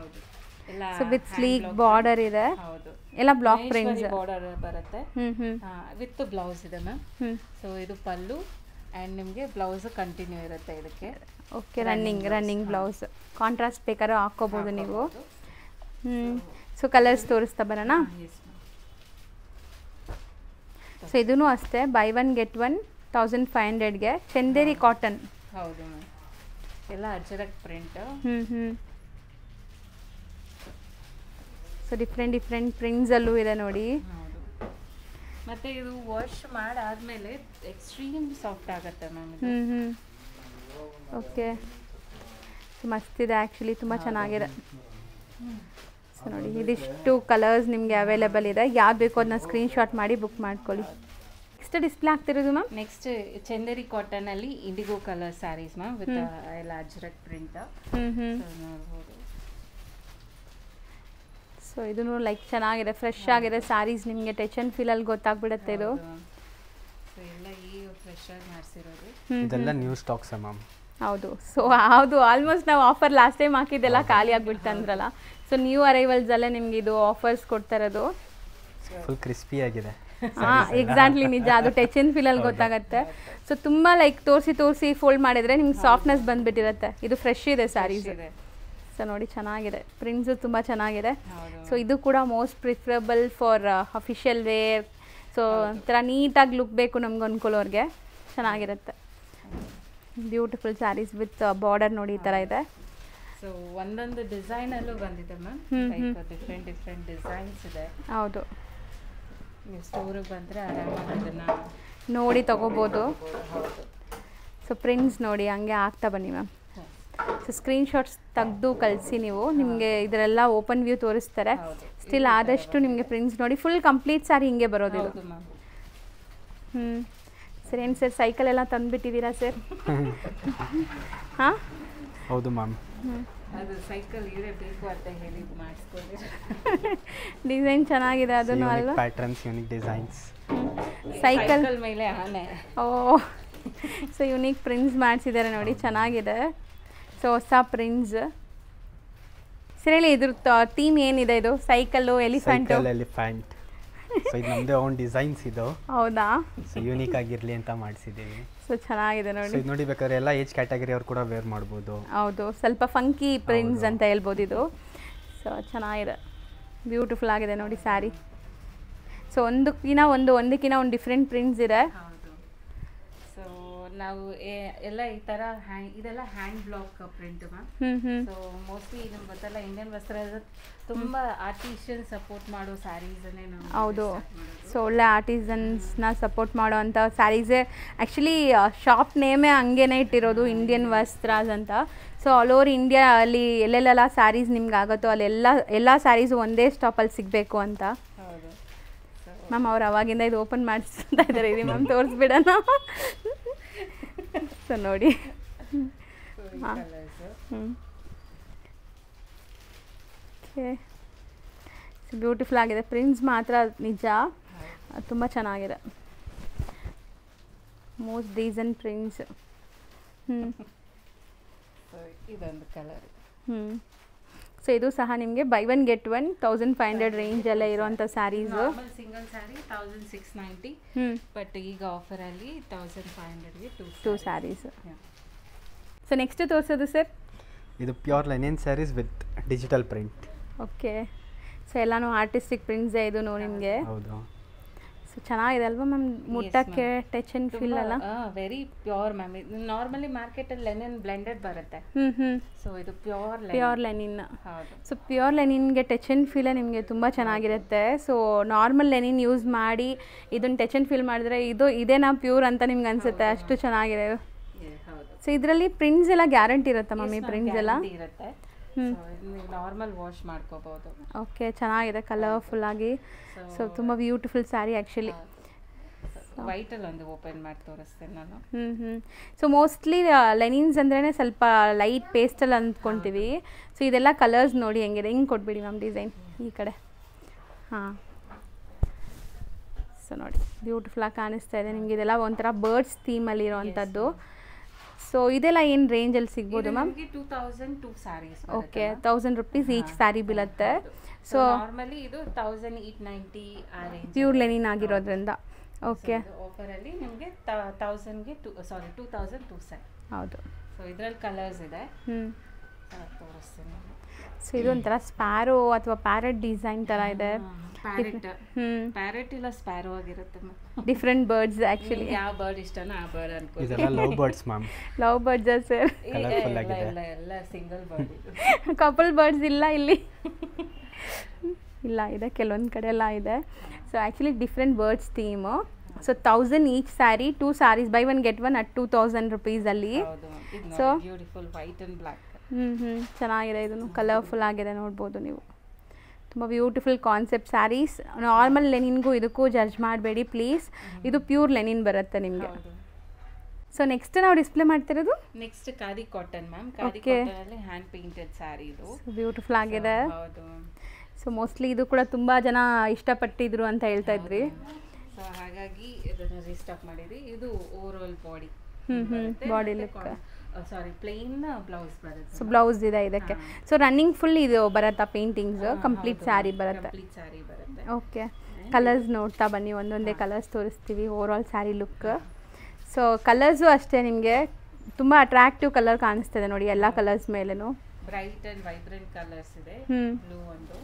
ಸೊ ವಿತ್ ಸ್ಲೀಕ್ ಬಾರ್ಡರ್ ಇದೆ. ಹೌದು, ಎಲ್ಲ ಬ್ಲಾಕ್ ಪ್ರಿಂಟ್ಸ್ ಬಾರ್ಡರ್ ಬರುತ್ತೆ ವಿತ್ ಬ್ಲೌಸ್ ಇದೆ ಮ್ಯಾಮ್. ಸೊ ಇದು ಪಲ್ಲು ಆ್ಯಂಡ್ ನಿಮಗೆ ಬ್ಲೌಸ್ ಕಂಟಿನ್ಯೂ ಇರುತ್ತೆ ಇದಕ್ಕೆ. ಓಕೆ. Running blouse. ಕಾಂಟ್ರಾಸ್ಟ್ ಬೇಕಾದ್ರೆ ಹಾಕ್ಕೋಬೋದು ನೀವು. ಸೊ ಕಲರ್ಸ್ ತೋರಿಸ್ತಾ ಬರೋಣ. ಸೊ ಇದೂ ಅಷ್ಟೇ, ಬೈ ಒನ್ ಗೆಟ್ ಒನ್ 1500ಗೆ ಚಂದೇರಿ ಕಾಟನ್. ಹೌದು ಮ್ಯಾಮ್, ಎಲ್ಲ ಅಜ್ರಕ್ ಪ್ರಿಂಟ್. ಸೊ ಡಿಫ್ರೆಂಟ್ ಪ್ರಿಂಟ್ಸಲ್ಲೂ ಇದೆ ನೋಡಿ. ಮತ್ತೆ ಇದು ವಾಶ್ ಮಾಡಾದ್ಮೇಲೆ ಎಕ್ಸ್ಟ್ರೀಮ್ ಸಾಫ್ಟ್ ಆಗುತ್ತೆ ಮ್ಯಾಮ್. ಓಕೆ. ಮಸ್ತಿದೆ ಆ್ಯಕ್ಚುಲಿ, ತುಂಬ ಚೆನ್ನಾಗಿದೆ. ಸೊ ನೋಡಿ ಇದಿಷ್ಟು ಕಲರ್ಸ್ ನಿಮಗೆ ಅವೈಲೇಬಲ್ ಇದೆ, ಯಾವ್ದು ಬೇಕೋ ಅದನ್ನ ಸ್ಕ್ರೀನ್ಶಾಟ್ ಮಾಡಿ ಬುಕ್ ಮಾಡ್ಕೊಳ್ಳಿ. ನೆಕ್ಸ್ಟ್ ಡಿಸ್ಪ್ಲೇ ಆಗ್ತಿರೋದು ಮ್ಯಾಮ್ ನೆಕ್ಸ್ಟ್ ಚಂದೇರಿ ಕಾಟನ್ ಅಲ್ಲಿ indigo colour saris ma'am with ಎಲ್ಲ ಅಜ್ರಕ್ ಪ್ರಿಂಟ್ ನೋಡ್ಬೋದು. ಸೊ ಇದೂ ಲೈಕ್ ಚೆನ್ನಾಗಿದೆ, ಫ್ರೆಶ್ ಆಗಿದೆ ಸ್ಯಾರೀಸ್, ನಿಮಗೆ ಟಚ್ ಆ್ಯಂಡ್ ಫೀಲಲ್ಲಿ ಗೊತ್ತಾಗ್ಬಿಡುತ್ತೆ ಇದು. ಸೊ ಎಲ್ಲ ಈಗ ಫ್ರೆಶ್ ಆಗಿ ಮಾಡಿಸಿರೋದು. ಇದೆಲ್ಲ ನ್ಯೂ ಸ್ಟಾಕ್ಸ್ ಮ್ಯಾಮ್. ಹೌದು. ಸೊ ಹೌದು, ಆಲ್ಮೋಸ್ಟ್ ನಾವು ಆಫರ್ ಲಾಸ್ಟ್ ಟೈಮ್ ಹಾಕಿದ್ದೆಲ್ಲ ಖಾಲಿ ಆಗಿಬಿಡ್ತು ಅಂದ್ರಲ್ಲ. ಸೊ ನ್ಯೂ ಅರೈವಲ್ಸಲ್ಲೇ ನಿಮ್ಗೆ ಇದು ಆಫರ್ಸ್ ಕೊಡ್ತಾ ಇರೋದು. ಫುಲ್ ಕ್ರಿಸ್ಪಿ ಆಗಿದೆ. ಹಾಂ ಎಕ್ಸಾಕ್ಟ್ಲಿ, ನಿಜ, ಅದು ಟಚ್ ಆ್ಯಂಡ್ ಫೀಲಲ್ಲಿ ಗೊತ್ತಾಗುತ್ತೆ. ಸೊ ತುಂಬ ಲೈಕ್ ತೋರಿಸಿ ಫೋಲ್ಡ್ ಮಾಡಿದರೆ ನಿಮ್ಗೆ ಸಾಫ್ಟ್ನೆಸ್ ಬಂದುಬಿಟ್ಟಿರುತ್ತೆ. ಇದು ಫ್ರೆಶ್ ಇದೆ ಸ್ಯಾರೀಸ್. ಸೊ ನೋಡಿ ಚೆನ್ನಾಗಿದೆ, ಪ್ರಿಂಟ್ಸು ತುಂಬ ಚೆನ್ನಾಗಿದೆ. ಸೊ ಇದು ಕೂಡ most preferable for official wear. So ಒಂಥರ ನೀಟಾಗಿ ಲುಕ್ ಬೇಕು ನಮ್ಗೆ ಅನ್ಕೊಳ್ಳೋರಿಗೆ, ಚೆನ್ನಾಗಿರುತ್ತೆ. ಬ್ಯೂಟಿಫುಲ್ ಸ್ಯಾರೀಸ್ ವಿತ್ ಬಾರ್ಡರ್ ನೋಡಿ ಈ ಥರ ಇದೆ. ಸೊ ಒಂದೊಂದು ಡಿಸೈನಲ್ಲೂ ಬಂದಿದೆ ಮ್ಯಾಮ್, ಲೈಕ್ ಡಿಫ್ರೆಂಟ್ ಡಿಸೈನ್ಸ್ ಇದೆ. ಹೌದು, ನೀವು ಸ್ಟೋರಿಗೆ ಬಂದರೆ ಆರಾಮಾಗಿ ಅದನ್ನು ನೋಡಿ ತೊಗೋಬೋದು. ಸೊ ಪ್ರಿಂಟ್ಸ್ ನೋಡಿ ಹಂಗೆ ಆಗ್ತಾ ಬನ್ನಿ ಮ್ಯಾಮ್. ಸೊ ಸ್ಕ್ರೀನ್ಶಾಟ್ಸ್ ತೆಗೆದು ಕಳಿಸಿ ನೀವು, ನಿಮಗೆ ಇದರೆಲ್ಲ ಓಪನ್ ವ್ಯೂ ತೋರಿಸ್ತಾರೆ. ಸ್ಟಿಲ್ ಆದಷ್ಟು ನಿಮಗೆ ಪ್ರಿಂಟ್ಸ್ ನೋಡಿ, ಫುಲ್ ಕಂಪ್ಲೀಟ್ ಸ್ಯಾರಿ ಹಿಂಗೆ ಬರೋದಿಲ್ಲ. ಸರ್ ಏನು ಸರ್ ಸೈಕಲ್ ಎಲ್ಲ ತಂದುಬಿಟ್ಟಿದ್ದೀರಾ ಸರ್? ಹಾಂ ಹೌದು ಮ್ಯಾಮ್. ಅದು ಸೈಕಲ್ ಇವರೇ ಬೇಕು ಅಂತ ಹೇಳಿ ಮಾಡಿಸ್ಕೊಂಡೆ. ಡಿಸೈನ್ ಚೆನ್ನಾಗಿದೆ ಅದನ್ನು ಅಲ್ವಾ? Patterns, unique designs. ಸೈಕಲ್ ಮೇಲೆ ಆನೆ. ಓ, ಸೊ ಯುನೀಕ್ ಪ್ರಿಂಟ್ಸ್ ಮಾಡಿಸಿದ್ದಾರೆ ನೋಡಿ, ಚೆನ್ನಾಗಿದೆ. ಸೊ ಹೊಸ ಪ್ರಿಂಟ್ಸ್. ಸರಿ ಹೇಳಿ, ಇದ್ರ ಥೀಮ್ ಏನಿದೆ? ಇದು ಸೈಕಲ್ಲು, ಎಲಿಫೆಂಟು? ಎಲಿಫೆಂಟ್. ಸೊ ಇದು ನಮ್ಮದೇ ಓನ್ ಡಿಸೈನ್ಸ್ ಇದು. ಹೌದಾ? ಸೊ ಯೂನಿಕ್ ಆಗಿರಲಿ ಅಂತ ಮಾಡಿಸಿದ್ದೀವಿ. ಸೊ ಚೆನ್ನಾಗಿದೆ ನೋಡಿ. ಸೊ ಇದು ನೋಡಿ ಬೇಕಾದ್ರೆ ಎಲ್ಲ ಏಜ್ ಕ್ಯಾಟಗರಿ ಅವ್ರು ಕೂಡ ವೇರ್ ಮಾಡ್ಬೋದು. ಹೌದು, ಸ್ವಲ್ಪ ಫಂಕಿ ಪ್ರಿಂಟ್ಸ್ ಅಂತ ಹೇಳ್ಬೋದು ಇದು. ಸೊ ಚೆನ್ನಾಗಿದೆ, ಬ್ಯೂಟಿಫುಲ್ ಆಗಿದೆ ನೋಡಿ ಸ್ಯಾರಿ. ಸೊ ಒಂದಕ್ಕಿಂತ ಒಂದು ಡಿಫ್ರೆಂಟ್ ಪ್ರಿಂಟ್ಸ್ ಇದೆ. ಹೌದು. ಸೊ ನಾವು ಎಲ್ಲ ಈ ಥರ ಇದೆಲ್ಲ hand block print ma'am. So mostly ನಮ್ಗೆ ಗೊತ್ತಲ್ಲ, ಇಂಡಿಯನ್ ವಸ್ತ್ರ ತುಂಬ ಆರ್ಟಿಷಿಯನ್ ಸಪೋರ್ಟ್ ಮಾಡೋ ಸ್ಯಾರೀಸನ್ನೇ ನಾವು. ಹೌದು. ಸೊ ಒಳ್ಳೆ ಆರ್ಟಿಸನ್ಸ್ನ ಸಪೋರ್ಟ್ ಮಾಡೋ ಅಂಥ ಸ್ಯಾರೀಸೇ. ಆ್ಯಕ್ಚುಲಿ ಶಾಪ್ ನೇಮೇ ಹಂಗೇನೆ ಇಟ್ಟಿರೋದು, ಇಂಡಿಯನ್ ವಸ್ತ್ರಾಸ್ ಅಂತ. ಸೊ ಆಲ್ ಓವರ್ ಇಂಡಿಯಾ ಅಲ್ಲಿ ಎಲ್ಲೆಲ್ಲ ಸ್ಯಾರೀಸ್ ನಿಮ್ಗೆ ಆಗುತ್ತೋ ಎಲ್ಲ ಸ್ಯಾರೀಸು ಒಂದೇ ಸ್ಟಾಪಲ್ಲಿ ಸಿಗಬೇಕು ಅಂತ. ಹೌದು ಮ್ಯಾಮ್ ಅವ್ರು ಅವಾಗಿಂದ ಇದು ಓಪನ್ ಮಾಡಿಸ್ತಾ ಇದ್ದಾರೆ, ಇದು ಮ್ಯಾಮ್ ತೋರಿಸ್ಬಿಡೋಣ. ಸೊ ನೋಡಿ, ಹಾಂ ಓಕೆ, ಬ್ಯೂಟಿಫುಲ್ ಆಗಿದೆ. ಪ್ರಿಂಟ್ಸ್ ಮಾತ್ರ ನಿಜ ತುಂಬ ಚೆನ್ನಾಗಿದೆ. Most decent prints. ಇದೊಂದು ಕಲರ್. ಸೊ ಇದು ಸಹ ನಿಮಗೆ ಬೈ 1 get 1 1500 ರೇಂಜಲ್ಲೇ ಇರೋವಂಥ ಸ್ಯಾರೀಸು. ಸಿಂಗಲ್ ಸ್ಯಾರಿ 1690, ಬಟ್ ಈಗ ಆಫರಲ್ಲಿ 1500ಗೆ 2 ಸ್ಯಾರೀಸ್. ಸೊ ನೆಕ್ಸ್ಟ್ ತೋರಿಸೋದು ಸರ್? ಇದು pure linen saris with digital print. Okay. So ಎಲ್ಲಾನು ಆರ್ಟಿಸ್ಟಿಕ್ ಪ್ರಿಂಟ್ಸೇ ಇದು ನಿಮಗೆ. ಹೌದು. ಸೊ ಚೆನ್ನಾಗಿದೆ ಅಲ್ವಾ ಮ್ಯಾಮ್? ಮುಟ್ಟಕ್ಕೆ ಟಚ್ ಆ್ಯಂಡ್ ಫೀಲ್ ಅಲ್ಲ? Very pure ma'am. ನಾರ್ಮಲಿ ಮಾರ್ಕೆಟಲ್ಲಿ ಲೆನಿನ್ ಬ್ಲೆಂಡೆಡ್ ಬರುತ್ತೆ. ಸೊ ಇದು ಪ್ಯೂರ್ ಲೆನಿನ್. ಹೌದು. ಸೊ ಪ್ಯೂರ್ ಲೆನಿನ್ಗೆ ಟಚ್ ಆ್ಯಂಡ್ ಫೀಲೇ ನಿಮಗೆ ತುಂಬ ಚೆನ್ನಾಗಿರುತ್ತೆ. ಸೊ ನಾರ್ಮಲ್ ಲೆನಿನ್ ಯೂಸ್ ಮಾಡಿ ಇದನ್ನು ಟಚ್ ಆ್ಯಂಡ್ ಫೀಲ್ ಮಾಡಿದ್ರೆ ಇದೇನಾ ಪ್ಯೂರ್ ಅಂತ ನಿಮ್ಗೆ ಅನಿಸುತ್ತೆ, ಅಷ್ಟು ಚೆನ್ನಾಗಿದೆ. ಸೊ ಇದರಲ್ಲಿ ಪ್ರಿಂಟ್ಸ್ ಎಲ್ಲ ಗ್ಯಾರಂಟಿ ಇರುತ್ತೆ ಮ್ಯಾಮ್? ಈ ಪ್ರಿಂಟ್ಸ್ ಎಲ್ಲ ಇರುತ್ತೆ. ನಾರ್ಮಲ್ ವಾಶ್ ಮಾಡ್ಕೋಬಹುದು. ಓಕೆ, ಚೆನ್ನಾಗಿದೆ ಕಲರ್ಫುಲ್ ಆಗಿ. ಸೊ ತುಂಬ ಬ್ಯೂಟಿಫುಲ್ ಸ್ಯಾರಿ ಆ್ಯಕ್ಚುಲಿ. ವೈಟಲ್ಲಿ ಒಂದು ಓಪನ್ ಮಾಡಿ ತೋರಿಸ್ತೇನೆ ನಾನು. ಸೊ ಮೋಸ್ಟ್ಲಿ ಲೆನಿನ್ಸ್ ಅಂದ್ರೇ ಸ್ವಲ್ಪ ಲೈಟ್ ಪೇಸ್ಟಲ್ಲಿ ಅಂದ್ಕೊತೀವಿ. ಸೊ ಇದೆಲ್ಲ ಕಲರ್ಸ್ ನೋಡಿ ಹೆಂಗಿದೆ, ಹಿಂಗೆ ಕೊಟ್ಬಿಡಿ ಮ್ಯಾಮ್ ಡಿಸೈನ್ ಈ ಕಡೆ. ಹಾಂ, ಸೊ ನೋಡಿ ಬ್ಯೂಟಿಫುಲ್ಲಾಗಿ ಕಾಣಿಸ್ತಾ ಇದೆ ನಿಮಗೆ. ಇದೆಲ್ಲ ಒಂಥರ ಬರ್ಡ್ಸ್ ಥೀಮಲ್ಲಿ ಇರೋವಂಥದ್ದು. ಸೊ ಇದೆಲ್ಲ ಏನು ರೇಂಜಲ್ಲಿ ಸಿಗ್ಬೋದು ma'am? 2002 saris. Okay, 1000 rupees each sari ಬೀಳುತ್ತೆ. ಸೊ ನಾರ್ಮಲಿ ಇದು 1890 ಆ ರೇಂಜ್, ಪ್ಯೂರ್ ಲೆನಿನ್ ಆಗಿರೋದ್ರಿಂದ. ಓಕೆ, ಆಫರಲ್ಲಿ ನಿಮಗೆ 1000ಗೆ 2002 ಸ್ಯಾರಿ. ಹೌದು. ಸೊ ಇದರಲ್ಲಿ ಕಲರ್ಸ್ ಇದೆ, ತೋರಿಸ್ತೀನಿ. ಸೊ ಇದು ಒಂಥರ ಸ್ಪ್ಯಾರೋ ಅಥವಾ ಪ್ಯಾರೆಟ್ ಡಿಸೈನ್ ಥರ ಇದೆ. ಪ್ಯಾರೆಟ್ ಇಲ್ಲ ಸ್ಪ್ಯಾರೋ ಆಗಿರುತ್ತೆ. Different birds actually. ಯಾವ ಬರ್ಡ್ ಇಷ್ಟನೋ ಆ ಬರ್ಡ್ ಅನ್ಕೋ. ಇದೆಲ್ಲ love birds ma'am. Love birds sir? Colourful ಆಗಿದೆ. ಎಲ್ಲ ಸಿಂಗಲ್ ಬರ್ಡ್ ಇದು. ಕಪಲ್ ಬರ್ಡ್ಸ್ ಇಲ್ಲ ಇಲ್ಲಿ? ಇಲ್ಲ, ಇದೆ ಕೆಲವೊಂದು ಕಡೆ ಎಲ್ಲ ಇದೆ. So actually different birds theme. So 1000 each sari, 2 saris buy 1 get 1 at 2000 rupees ಅಲ್ಲಿ. So beautiful white and black. ಚೆನ್ನಾಗಿದೆ, ಇದನ್ನು ಕಲರ್ಫುಲ್ ಆಗಿದೆ ನೋಡ್ಬೋದು ನೀವು. ತುಂಬ ಬ್ಯೂಟಿಫುಲ್ ಕಾನ್ಸೆಪ್ಟ್ ಸ್ಯಾರೀಸ್. ನಾರ್ಮಲ್ ಲೆನಿನ್ಗೂ ಇದಕ್ಕೂ ಜಡ್ಜ್ ಮಾಡಬೇಡಿ ಪ್ಲೀಸ್, ಇದು ಪ್ಯೂರ್ ಲೆನಿನ್ ಬರುತ್ತೆ ನಿಮಗೆ. ಸೊ ನೆಕ್ಸ್ಟ್ ನಾವು ಡಿಸ್ಪ್ಲೇ ಮಾಡ್ತಿರೋದು next khadi cotton ma'am. Khadi cotton ಅಲ್ಲಿ ಹ್ಯಾಂಡ್ ಪೇಂಟೆಡ್ ಸ್ಯಾರಿ ಇದು. ಬ್ಯೂಟಿಫುಲ್ ಆಗಿದೆ. ಹೌದು. ಸೊ ಮೋಸ್ಟ್ಲಿ ಇದು ಕೂಡ ತುಂಬ ಜನ ಇಷ್ಟಪಟ್ಟಿದ್ರು ಅಂತ ಹೇಳ್ತಾ ಇದ್ರಿ. ಸೊ ಹಾಗಾಗಿ ಇದನ್ನು ರೀಸ್ಟಾಕ್ ಮಾಡಿದ್ವಿ. ಇದು overall body body look. Sari plain blouse ಬರುತ್ತೆ. ಸೊ ಬ್ಲೌಸ್ ಇದೆ ಇದಕ್ಕೆ. ಸೊ ರನ್ನಿಂಗ್ ಫುಲ್ ಇದು ಬರುತ್ತಾ ಪೇಂಟಿಂಗ್ಸ್, ಕಂಪ್ಲೀಟ್ ಸ್ಯಾರಿ ಬರುತ್ತೆ. ಕಂಪ್ಲೀಟ್ ಸ್ಯಾರಿ ಬರುತ್ತೆ. ಓಕೆ, ಕಲರ್ಸ್ ನೋಡ್ತಾ ಬನ್ನಿ, ಒಂದೊಂದೇ ಕಲರ್ಸ್ ತೋರಿಸ್ತೀವಿ. Overall sari look. So colours ಅಷ್ಟೇ ನಿಮಗೆ ತುಂಬ ಅಟ್ರಾಕ್ಟಿವ್ ಕಲರ್ ಕಾಣಿಸ್ತದೆ ನೋಡಿ ಎಲ್ಲ ಕಲರ್ಸ್ ಮೇಲೇನು. ಬ್ರೈಟ್ ಅಂಡ್ ವೈಬ್ರೆಂಟ್ ಕಲರ್ಸ್ ಇದೆ. ಬ್ಲೂ ಒಂದು,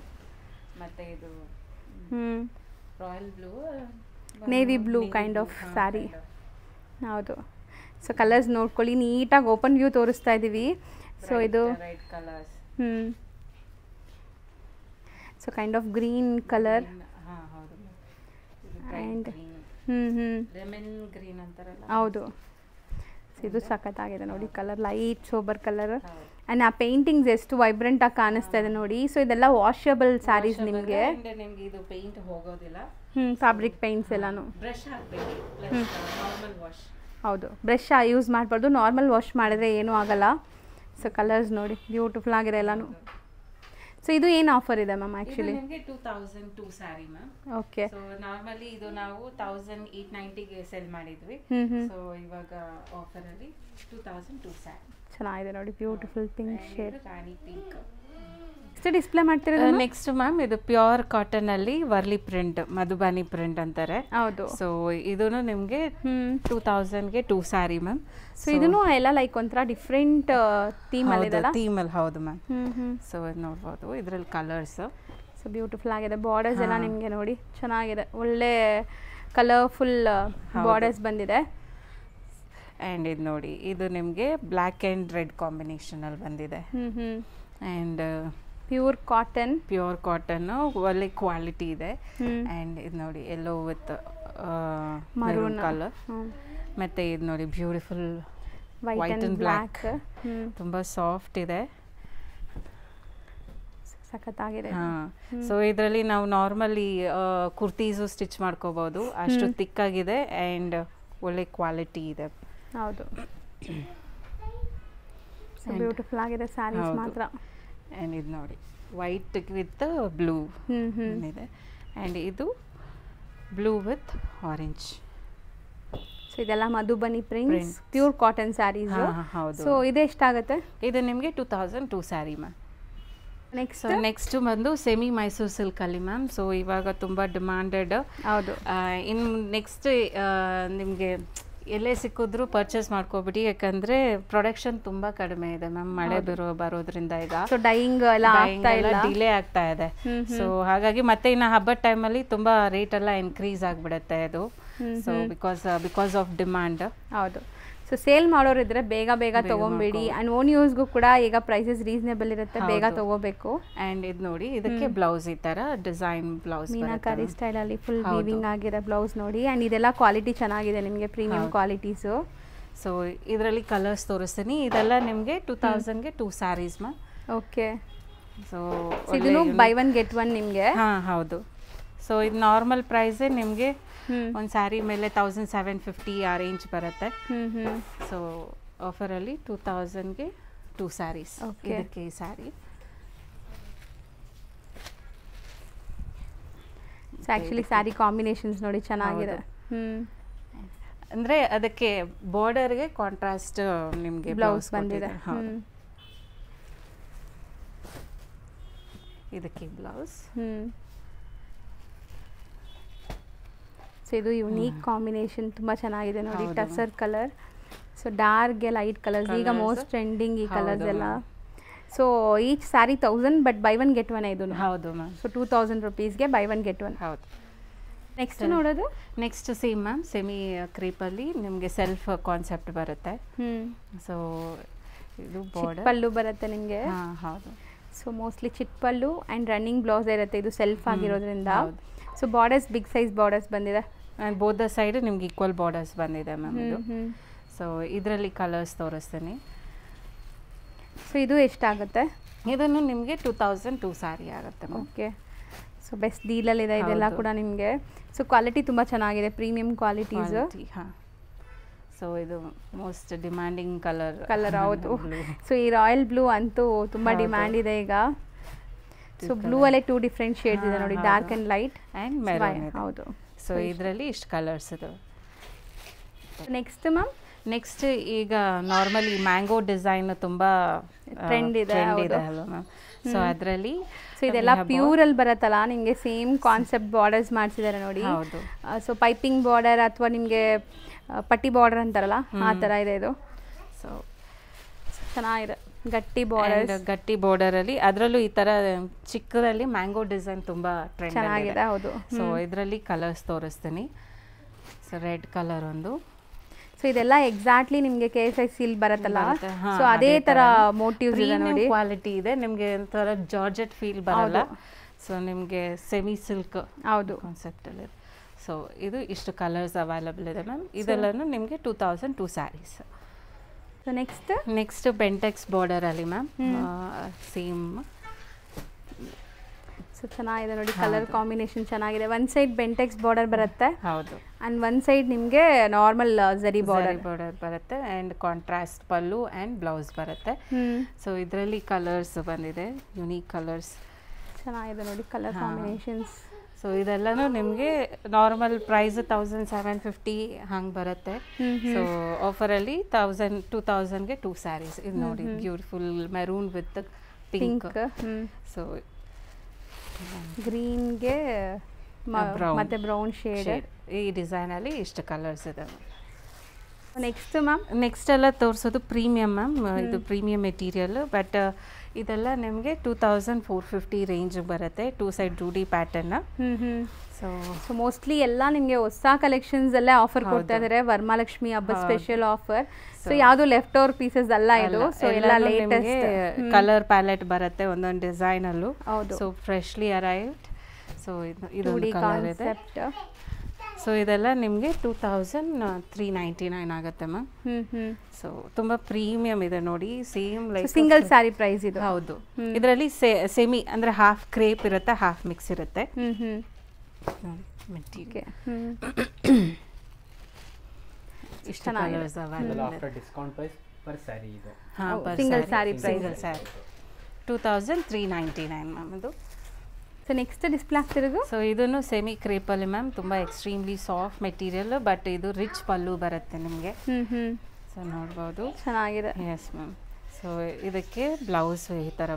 ಮತ್ತೆ ಇದು royal blue, navy blue kind of sari. ಹೌದು. ಸೊ ಕಲರ್ಸ್ ನೋಡ್ಕೊಳ್ಳಿ, ನೀಟಾಗಿ ಓಪನ್ ವ್ಯೂ ತೋರಿಸ್ತಾ ಇದ್ದೀವಿ. ಸೊ ಇದು so kind of green colour and lemon green ಅಂತಾರಲ್ಲ. ಹೌದು. ಸೊ ಇದು ಸಖತ್ತಾಗಿದೆ ನೋಡಿ colour, light sober colour. And ಆ ಪೇಂಟಿಂಗ್ಸ್ ಎಷ್ಟು ವೈಬ್ರೆಂಟ್ ಆಗಿ ಕಾಣಿಸ್ತಾ ಇದೆ ನೋಡಿ. ಸೊ ಇದೆಲ್ಲ ವಾಷಬಲ್ ಸ್ಯಾರೀಸ್ ನಿಮಗೆ. ನಿಮಗೆ ಇದು ಪೇಂಟ್ ಹೋಗೋದಿಲ್ಲ. ಫ್ಯಾಬ್ರಿಕ್ ಪೇಂಟ್ಸ್ ಎಲ್ಲಾನು ಬ್ರಷ್ ಹಾಕಬೇಕು ಪ್ಲಸ್ ನಾರ್ಮಲ್ ವಾಶ್. ಹೌದು, ಬ್ರಷ್ ಯೂಸ್ ಮಾಡಬಾರ್ದು, ನಾರ್ಮಲ್ ವಾಶ್ ಮಾಡಿದ್ರೆ ಏನೂ ಆಗಲ್ಲ. ಸೊ ಕಲರ್ಸ್ ನೋಡಿ ಬ್ಯೂಟಿಫುಲ್ ಆಗಿದೆ ಎಲ್ಲಾನು. ಸೊ ಇದು ಏನು ಆಫರ್ ಇದೆ ಮ್ಯಾಮ್ ಆ್ಯಕ್ಚುಲಿ? ನಿಮಗೆ 2002 sari ma'am. Okay. So normally ಇದು ನಾವು 1890ಗೆ ಸೆಲ್ ಮಾಡಿದ್ವಿ. ಸೊ ಇವಾಗ ಆಫರ್ ಅಲ್ಲಿ 2002 ಸ್ಯಾರಿ. ಚೆನ್ನಾಗಿದೆ ನೋಡಿ, ಬ್ಯೂಟಿಫುಲ್ ಪಿಂಕ್ ಶೇಡ್. ರಾಣಿ ಪಿಂಕ್. ನೆಕ್ಸ್ಟ್ ಡಿಸ್ಪ್ಲೇ ಮಾಡ್ತಿರೋದು ನೆಕ್ಸ್ಟ್ ಮ್ಯಾಮ್ ಇದು ಪ್ಯೂರ್ ಕಾಟನ್ ಅಲ್ಲಿ ವರ್ಲಿ ಪ್ರಿಂಟ್, ಮಧುಬಾನಿ ಪ್ರಿಂಟ್ ಅಂತಾರೆ. ಹೌದು. ಸೊ ಇದನ್ನು ನಿಮಗೆ 2000ಗೆ 2 ಸ್ಯಾರಿ ಮ್ಯಾಮ್. ಸೊ ಇದನ್ನು ಎಲ್ಲ ಲೈಕ್ ಒಂಥರ ಡಿಫ್ರೆಂಟ್ ಥೀಮ್ ಅಲ್ಲಿ ಇದೆ. ಥೀಮ್ ಅಲ್ಲಿ ಹೌದು ಮ್ಯಾಮ್. ಸೊ ಇದು ನೋಡ್ಬೋದು, ಇದರಲ್ಲಿ ಕಲರ್ಸ್. ಸೊ ಬ್ಯೂಟಿಫುಲ್ ಆಗಿದೆ. ಬಾರ್ಡರ್ಸ್ ಎಲ್ಲ ನಿಮಗೆ ನೋಡಿ ಚೆನ್ನಾಗಿದೆ, ಒಳ್ಳೆ ಕಲರ್ಫುಲ್ ಬಾರ್ಡರ್ಸ್ ಬಂದಿದೆ. ಆ್ಯಂಡ್ ಇದು ನೋಡಿ, ಇದು ನಿಮಗೆ ಬ್ಲ್ಯಾಕ್ ಆ್ಯಂಡ್ ರೆಡ್ ಕಾಂಬಿನೇಷನ್ ಅಲ್ಲಿ ಬಂದಿದೆ. ಆ್ಯಂಡ್ ಪ್ಯೂರ್ ಕಾಟನ್ ಒಳ್ಳೆ ಕ್ವಾಲಿಟಿ ಇದೆ. ಆ್ಯಂಡ್ ಇದು ನೋಡಿ ಎಲ್ಲೋ ವಿತ್ ಮರೂನ್ ಕಲರ್. ಮತ್ತು ಇದು ನೋಡಿ ಬ್ಯೂಟಿಫುಲ್ ವೈಟ್ ಆ್ಯಂಡ್ ಬ್ಲ್ಯಾಕ್, ತುಂಬ ಸಾಫ್ಟ್ ಇದೆ, ಸಖತ್ತಾಗಿದೆ. ಹಾಂ. ಸೊ ಇದರಲ್ಲಿ ನಾವು ನಾರ್ಮಲಿ ಕುರ್ತೀಸು ಸ್ಟಿಚ್ ಮಾಡ್ಕೋಬೋದು, ಅಷ್ಟು ತಿಕ್ಕಾಗಿದೆ ಆ್ಯಂಡ್ ಒಳ್ಳೆ ಕ್ವಾಲಿಟಿ ಇದೆ. ಹೌದು. ಬ್ಯೂಟಿಫುಲ್ ಆಗಿದೆ ಸ್ಯಾರೀಸ್ ಮಾತ್ರ. ಆ್ಯಂಡ್ ಇದು ನೋಡಿ ವೈಟ್ ವಿತ್ ಬ್ಲೂ ಇದೆ. ಆ್ಯಂಡ್ ಇದು ಬ್ಲೂ ವಿತ್ ಆರೆಂಜ್. ಸೊ ಇದೆಲ್ಲ Madhubani prints, pure cotton saris. ಹೌದು. ಸೊ ಇದು ಎಷ್ಟಾಗುತ್ತೆ? ಇದು ನಿಮಗೆ 2002 ಸ್ಯಾರಿ ಮ್ಯಾಮ್. ನೆಕ್ಸ್ಟ್ ಬಂದು ಸೆಮಿ ಮೈಸೂರು ಸಿಲ್ಕ್ ಅಲ್ಲಿ ಮ್ಯಾಮ್. ಸೊ ಇವಾಗ ತುಂಬ ಡಿಮ್ಯಾಂಡೆಡ್. ಹೌದು. ಇನ್ನು ನೆಕ್ಸ್ಟ್ ನಿಮಗೆ ಎಲ್ಲೇ ಸಿಕ್ಕಿದ್ರು ಪರ್ಚೇಸ್ ಮಾಡ್ಕೋಬಿಡಿ, ಯಾಕಂದ್ರೆ ಪ್ರೊಡಕ್ಷನ್ ತುಂಬಾ ಕಡಿಮೆ ಇದೆ ಮ್ಯಾಮ್, ಮಳೆ ಬರೋದ್ರಿಂದ ಈಗ ಡೈಯಿಂಗ್ ಎಲ್ಲ ಡಿಲೇ ಆಗ್ತಾ ಇದೆ. ಸೊ ಹಾಗಾಗಿ ಮತ್ತೆ ಇನ್ನು ಹಬ್ಬದ ಟೈಮಲ್ಲಿ ತುಂಬಾ ರೇಟ್ ಎಲ್ಲ ಇನ್ಕ್ರೀಸ್ ಆಗಿಬಿಡುತ್ತೆ ಅದು. So because of demand. ಹೌದು. ಸೊ ಸೇಲ್ ಮಾಡೋರು ಇದ್ರೆ ಬೇಗ ತಗೊಂಬೇಡಿ. ಅಂಡ್ ಓನ್ ಯೂಸ್ಗೂ ಕೂಡ ಈಗ ಪ್ರೈಸಸ್ ರೀಸನೇಬಲ್ ಇರುತ್ತೆ, ಬೇಗ ತಗೋಬೇಕು. ಅಂಡ್ ಇದು ನೋಡಿ, ಇದಕ್ಕೆ ಬ್ಲೌಸ್ ಈ ತರ ಡಿಸೈನ್ ಬ್ಲೌಸ್ ಮೀನಾಕಾರಿ ಸ್ಟೈಲ್ ಅಲ್ಲಿ ಫುಲ್ ವೀವಿಂಗ್ ಆಗಿರೋ ಬ್ಲೌಸ್ ನೋಡಿ. ಅಂಡ್ ಇದೆಲ್ಲ ಕ್ವಾಲಿಟಿ ಚೆನ್ನಾಗಿದೆ ನಿಮಗೆ, ಪ್ರೀಮಿಯಂ ಕ್ವಾಲಿಟೀಸು. ಸೊ ಇದರಲ್ಲಿ ಕಲರ್ಸ್ ತೋರಿಸ್ತೀನಿ. ಇದೆಲ್ಲ ನಿಮಗೆ 2000ಗೆ 2 ಸ್ಯಾರೀಸ್ ಮಾ. ಓಕೆ. ಸೊ ಇದನ್ನು ಬೈ 1 get 1 ನಿಮಗೆ. ಹಾಂ ಹೌದು. ಸೊ ಇದು ನಾರ್ಮಲ್ ಪ್ರೈಸೇ ನಿಮಗೆ ಒಂದು ಸ್ಯಾರಿ ಮೇಲೆ 1750 ಆ ರೇಂಜ್ ಬರುತ್ತೆ. ಸೊ ಆಫರಲ್ಲಿ 2000ಗೆ 2 ಸ್ಯಾರೀಸ್. ಇದಕ್ಕೆ ಈ ಸ್ಯಾರಿ ಆ್ಯಕ್ಚುಲಿ ಸ್ಯಾರಿ ಕಾಂಬಿನೇಷನ್ಸ್ ನೋಡಿ ಚೆನ್ನಾಗಿದೆ. ಅಂದರೆ ಅದಕ್ಕೆ ಬಾರ್ಡರ್ಗೆ ಕಾಂಟ್ರಾಸ್ಟ್ ನಿಮಗೆ ಬ್ಲೌಸ್ ಬಂದಿದೆ. ಇದಕ್ಕೆ ಬ್ಲೌಸ್. ಸೊ ಇದು ಯುನೀಕ್ ಕಾಂಬಿನೇಷನ್, ತುಂಬ ಚೆನ್ನಾಗಿದೆ ನೋಡಿ. ಟಸರ್ ಕಲರ್, ಸೊ ಡಾರ್ಕ್ಗೆ ಲೈಟ್ ಕಲರ್ಸ್, ಈಗ ಮೋಸ್ಟ್ ಟ್ರೆಂಡಿಂಗ್ ಈ ಕಲರ್ಸ್ ಎಲ್ಲ. So each sari 1000, but buy 1 get 1 ಇದು. ಹೌದು ಮ್ಯಾಮ್. ಸೊ 2000 rupeesಗೆ ಬೈ 1 get 1. ಹೌದು. ನೆಕ್ಸ್ಟ್ ನೋಡೋದು ನೆಕ್ಸ್ಟ್ ಸೇಮ್ ಮ್ಯಾಮ್, ಸೆಮಿ ಕ್ರೀಪಲ್ಲಿ ನಿಮಗೆ ಸೆಲ್ಫ್ ಕಾನ್ಸೆಪ್ಟ್ ಬರುತ್ತೆ. ಸೊ ಇದು ಬಾರ್ಡರ್ ಪಲ್ಲು ಬರುತ್ತೆ ನಿಮಗೆ. ಹಾಂ ಹೌದು. ಸೊ ಮೋಸ್ಟ್ಲಿ ಚಿಟ್ಪಲ್ಲು ಆ್ಯಂಡ್ ರನ್ನಿಂಗ್ ಬ್ಲೌಸ್ ಇರುತ್ತೆ, ಇದು ಸೆಲ್ಫ್ ಆಗಿರೋದ್ರಿಂದ. So borders big size borders ಬಂದಿದೆ. ಆ್ಯಂಡ್ ಬೋತ್ ದ ಸೈಡ್ ನಿಮ್ಗೆ ಈಕ್ವಲ್ ಬಾರ್ಡರ್ಸ್ ಬಂದಿದೆ ಮ್ಯಾಮ್ ಇದು. ಸೊ ಇದರಲ್ಲಿ ಕಲರ್ಸ್ ತೋರಿಸ್ತೀನಿ. ಸೊ ಇದು ಎಷ್ಟಾಗುತ್ತೆ? ಇದನ್ನು ನಿಮಗೆ 2002 ಸ್ಯಾರಿ ಆಗುತ್ತೆ. ಓಕೆ. ಸೊ ಬೆಸ್ಟ್ ಡೀಲಲ್ಲಿದೆ ಇದೆಲ್ಲ ಕೂಡ ನಿಮಗೆ. ಸೊ ಕ್ವಾಲಿಟಿ ತುಂಬ ಚೆನ್ನಾಗಿದೆ, ಪ್ರೀಮಿಯಂ ಕ್ವಾಲಿಟೀಸು. ಹಾಂ, ಸೊ ಇದು ಮೋಸ್ಟ್ ಡಿಮ್ಯಾಂಡಿಂಗ್ ಕಲರ್ ಹೌದು. ಸೊ ಈ ರಾಯಲ್ ಬ್ಲೂ ಅಂತೂ ತುಂಬ ಡಿಮ್ಯಾಂಡ್ ಇದೆ ಈಗ. ಸೊ ಬ್ಲೂ ಅಲ್ಲೇ 2 ಡಿಫ್ರೆಂಟ್ ಶೇಡ್ಸ್ ಇದೆ ನೋಡಿ, dark and light and maroon. ಹೌದು. ಸೊ ಇದರಲ್ಲಿ ಇಷ್ಟು ಕಲರ್ಸ್ ಇದೆ. ನೆಕ್ಸ್ಟ್ ಮ್ಯಾಮ್, ನೆಕ್ಸ್ಟ್ ಈಗ ನಾರ್ಮಲಿ ಮ್ಯಾಂಗೋ ಡಿಸೈನ್ ತುಂಬ ಟ್ರೆಂಡ್ ಇದೆ ಅಲ್ವಾ ಮ್ಯಾಮ್. ಸೊ ಅದರಲ್ಲಿ ಸೊ ಇದೆಲ್ಲ ಪ್ಯೂರಲ್ಲಿ ಬರುತ್ತಲ್ಲ, ನಿಮಗೆ ಸೇಮ್ ಕಾನ್ಸೆಪ್ಟ್ ಬಾರ್ಡರ್ಸ್ ಮಾಡಿಸಿದ್ದಾರೆ ನೋಡಿ. ಹೌದು. ಸೊ ಪೈಪಿಂಗ್ ಬಾರ್ಡರ್ ಅಥವಾ ನಿಮಗೆ ಪಟ್ಟಿ ಬಾರ್ಡರ್ ಅಂತಾರಲ್ಲ ಆ ಥರ ಇದೆ ಇದು. ಸೊ ಚೆನ್ನಾಗಿದೆ, ಗಟ್ಟಿ ಬಾರ್ಡರ್, ಗಟ್ಟಿ ಬಾರ್ಡರಲ್ಲಿ. ಅದರಲ್ಲೂ ಈ ಥರ ಚಿಕ್ಕದಲ್ಲಿ ಮ್ಯಾಂಗೋ ಡಿಸೈನ್ ತುಂಬ ಟ್ರೆಂಡ್ ಚೆನ್ನಾಗಿದೆ. ಹೌದು. ಸೊ ಇದರಲ್ಲಿ ಕಲರ್ಸ್ ತೋರಿಸ್ತೀನಿ. ಸೊ ರೆಡ್ ಕಲರ್ ಒಂದು. ಸೊ ಇದೆಲ್ಲ ಎಕ್ಸಾಕ್ಟ್ಲಿ ನಿಮಗೆ KSI ಸೀಲ್ ಬರುತ್ತಲ್ಲ, ಸೊ ಅದೇ ತರ ಮೋಟಿವ್ಸ್ ಇದೆ ನೋಡಿ. ಕ್ವಾಲಿಟಿ ಇದೆ ನಿಮಗೆ, ಒಂಥರ ಜಾರ್ಜೆಟ್ ಫೀಲ್ ಬರಲ್ಲ. ಸೊ ನಿಮಗೆ ಸೆಮಿ ಸಿಲ್ಕ್ ಹೌದು ಕಾನ್ಸೆಪ್ಟ್ ಅಲ್ಲಿ. ಸೊ ಇದು ಇಷ್ಟು ಕಲರ್ಸ್ ಅವೈಲಬಲ್ ಇದೆ ಮ್ಯಾಮ್. ಇದೆಲ್ಲನೂ ನಿಮಗೆ 2002 saris. So next Bentex border ಅಲ್ಲಿ ಮ್ಯಾಮ್, ಸೇಮ್. ಸೊ ಚೆನ್ನಾಗಿದೆ ನೋಡಿ, ಕಲರ್ ಕಾಂಬಿನೇಷನ್ ಚೆನ್ನಾಗಿದೆ. ಒನ್ ಸೈಡ್ ಬೆಂಟೆಕ್ಸ್ ಬಾರ್ಡರ್ ಬರುತ್ತೆ. ಹೌದು. ಅಂಡ್ ಒನ್ ಸೈಡ್ ನಿಮಗೆ ನಾರ್ಮಲ್ ಝರಿ ಬಾರ್ಡರ್ ಬರುತ್ತೆ. And contrast pallu and blouse ಬರುತ್ತೆ. ಸೊ ಇದರಲ್ಲಿ ಕಲರ್ಸ್ ಬಂದಿದೆ, ಯುನೀಕ್ ಕಲರ್ಸ್. ಚೆನ್ನಾಗಿದೆ ನೋಡಿ ಕಲರ್ ಕಾಂಬಿನೇಷನ್ಸ್. ಸೊ ಇದೆಲ್ಲನೂ ನಿಮಗೆ ನಾರ್ಮಲ್ ಪ್ರೈಸ್ 1750 ಹಂಗೆ ಬರುತ್ತೆ. ಸೊ ಆಫರಲ್ಲಿ 2000ಗೆ 2 ಸ್ಯಾರೀಸ್. ಇದು ನೋಡಿ, beautiful maroon with pink. So ಗ್ರೀನ್ಗೆ ಮತ್ತೆ ಬ್ರೌನ್ ಶೇಡ್. ಈ ಡಿಸೈನಲ್ಲಿ ಇಷ್ಟು ಕಲರ್ಸ್ ಇದೆ. ನೆಕ್ಸ್ಟ್ ಮ್ಯಾಮ್, ನೆಕ್ಸ್ಟ್ ಎಲ್ಲ ತೋರಿಸೋದು ಪ್ರೀಮಿಯಮ್ ಮ್ಯಾಮ್. ಇದು ಪ್ರೀಮಿಯಂ ಮೆಟೀರಿಯಲ್, ಬಟ್ ಇದೆಲ್ಲ ನಿಮಗೆ 2450 ರೇಂಜ್ ಬರುತ್ತೆ. 2 ಸೈಡ್ ರೂಢಿ ಪ್ಯಾಟರ್ನ್. ಸೊ ಮೋಸ್ಟ್ಲಿ ಎಲ್ಲ ನಿಮಗೆ ಹೊಸ ಕಲೆಕ್ಷನ್ಸ್ ಅಲ್ಲೇ ಆಫರ್ ಕೊಡ್ತಾ ಇದ್ದಾರೆ, ವರಮಹಾಲಕ್ಷ್ಮಿ ಹಬ್ಬ ಸ್ಪೆಷಲ್ ಆಫರ್. ಸೊ ಯಾವುದು ಲೆಫ್ಟ್ ಓವರ್ ಪೀಸಸ್ ಅಲ್ಲ ಇದು. ಸೊ ಎಲ್ಲ ಲೇಟೆಸ್ಟ್ ಕಲರ್ ಪ್ಯಾಲೆಟ್ ಬರುತ್ತೆ ಒಂದೊಂದು ಡಿಸೈನ್ ಅಲ್ಲೂ. ಹೌದು. So freshly arrived. ಸೊ ಇದು ಕಲರ್ ಇದೆ. ಸೊ ಇದೆಲ್ಲ ನಿಮಗೆ 2399 ಆಗುತ್ತೆ ಮ್ಯಾಮ್. ಸೊ ತುಂಬಾ ಪ್ರೀಮಿಯಂ ಇದೆ ನೋಡಿ. Same like single sari price ಇದು. ಹೌದು. ಇದರಲ್ಲಿ ಸೆಮಿ ಅಂದ್ರೆ ಹಾಫ್ ಕ್ರೇಪ್ ಇರುತ್ತೆ, ಹಾಫ್ ಮಿಕ್ಸ್ ಇರುತ್ತೆ. ಇಷ್ಟು colours available. After discount price per sari ಇದು. ಸಿಂಗಲ್ ಸ್ಯಾರಿ ಪ್ರೈಸ್ 2399 ಮ್ಯಾಮ್ ಇದು. ಸೊ ನೆಕ್ಸ್ಟ್ ಡಿಸ್ಪ್ಲೇ ಆಗ್ತಿರೋದು. ಸೊ ಇದನ್ನು ಸೆಮಿ ಕ್ರೇಪಲ್ಲಿ ಮ್ಯಾಮ್, ತುಂಬ ಎಕ್ಸ್ಟ್ರೀಮ್ಲಿ ಸಾಫ್ಟ್ ಮೆಟೀರಿಯಲ್, ಬಟ್ ಇದು ರಿಚ್ ಪಲ್ಲು ಬರುತ್ತೆ ನಿಮಗೆ. ಸೊ ನೋಡ್ಬೋದು, ಚೆನ್ನಾಗಿದೆ. Yes ma'am. ಸೊ ಇದಕ್ಕೆ ಬ್ಲೌಸ್ ಈ ಥರ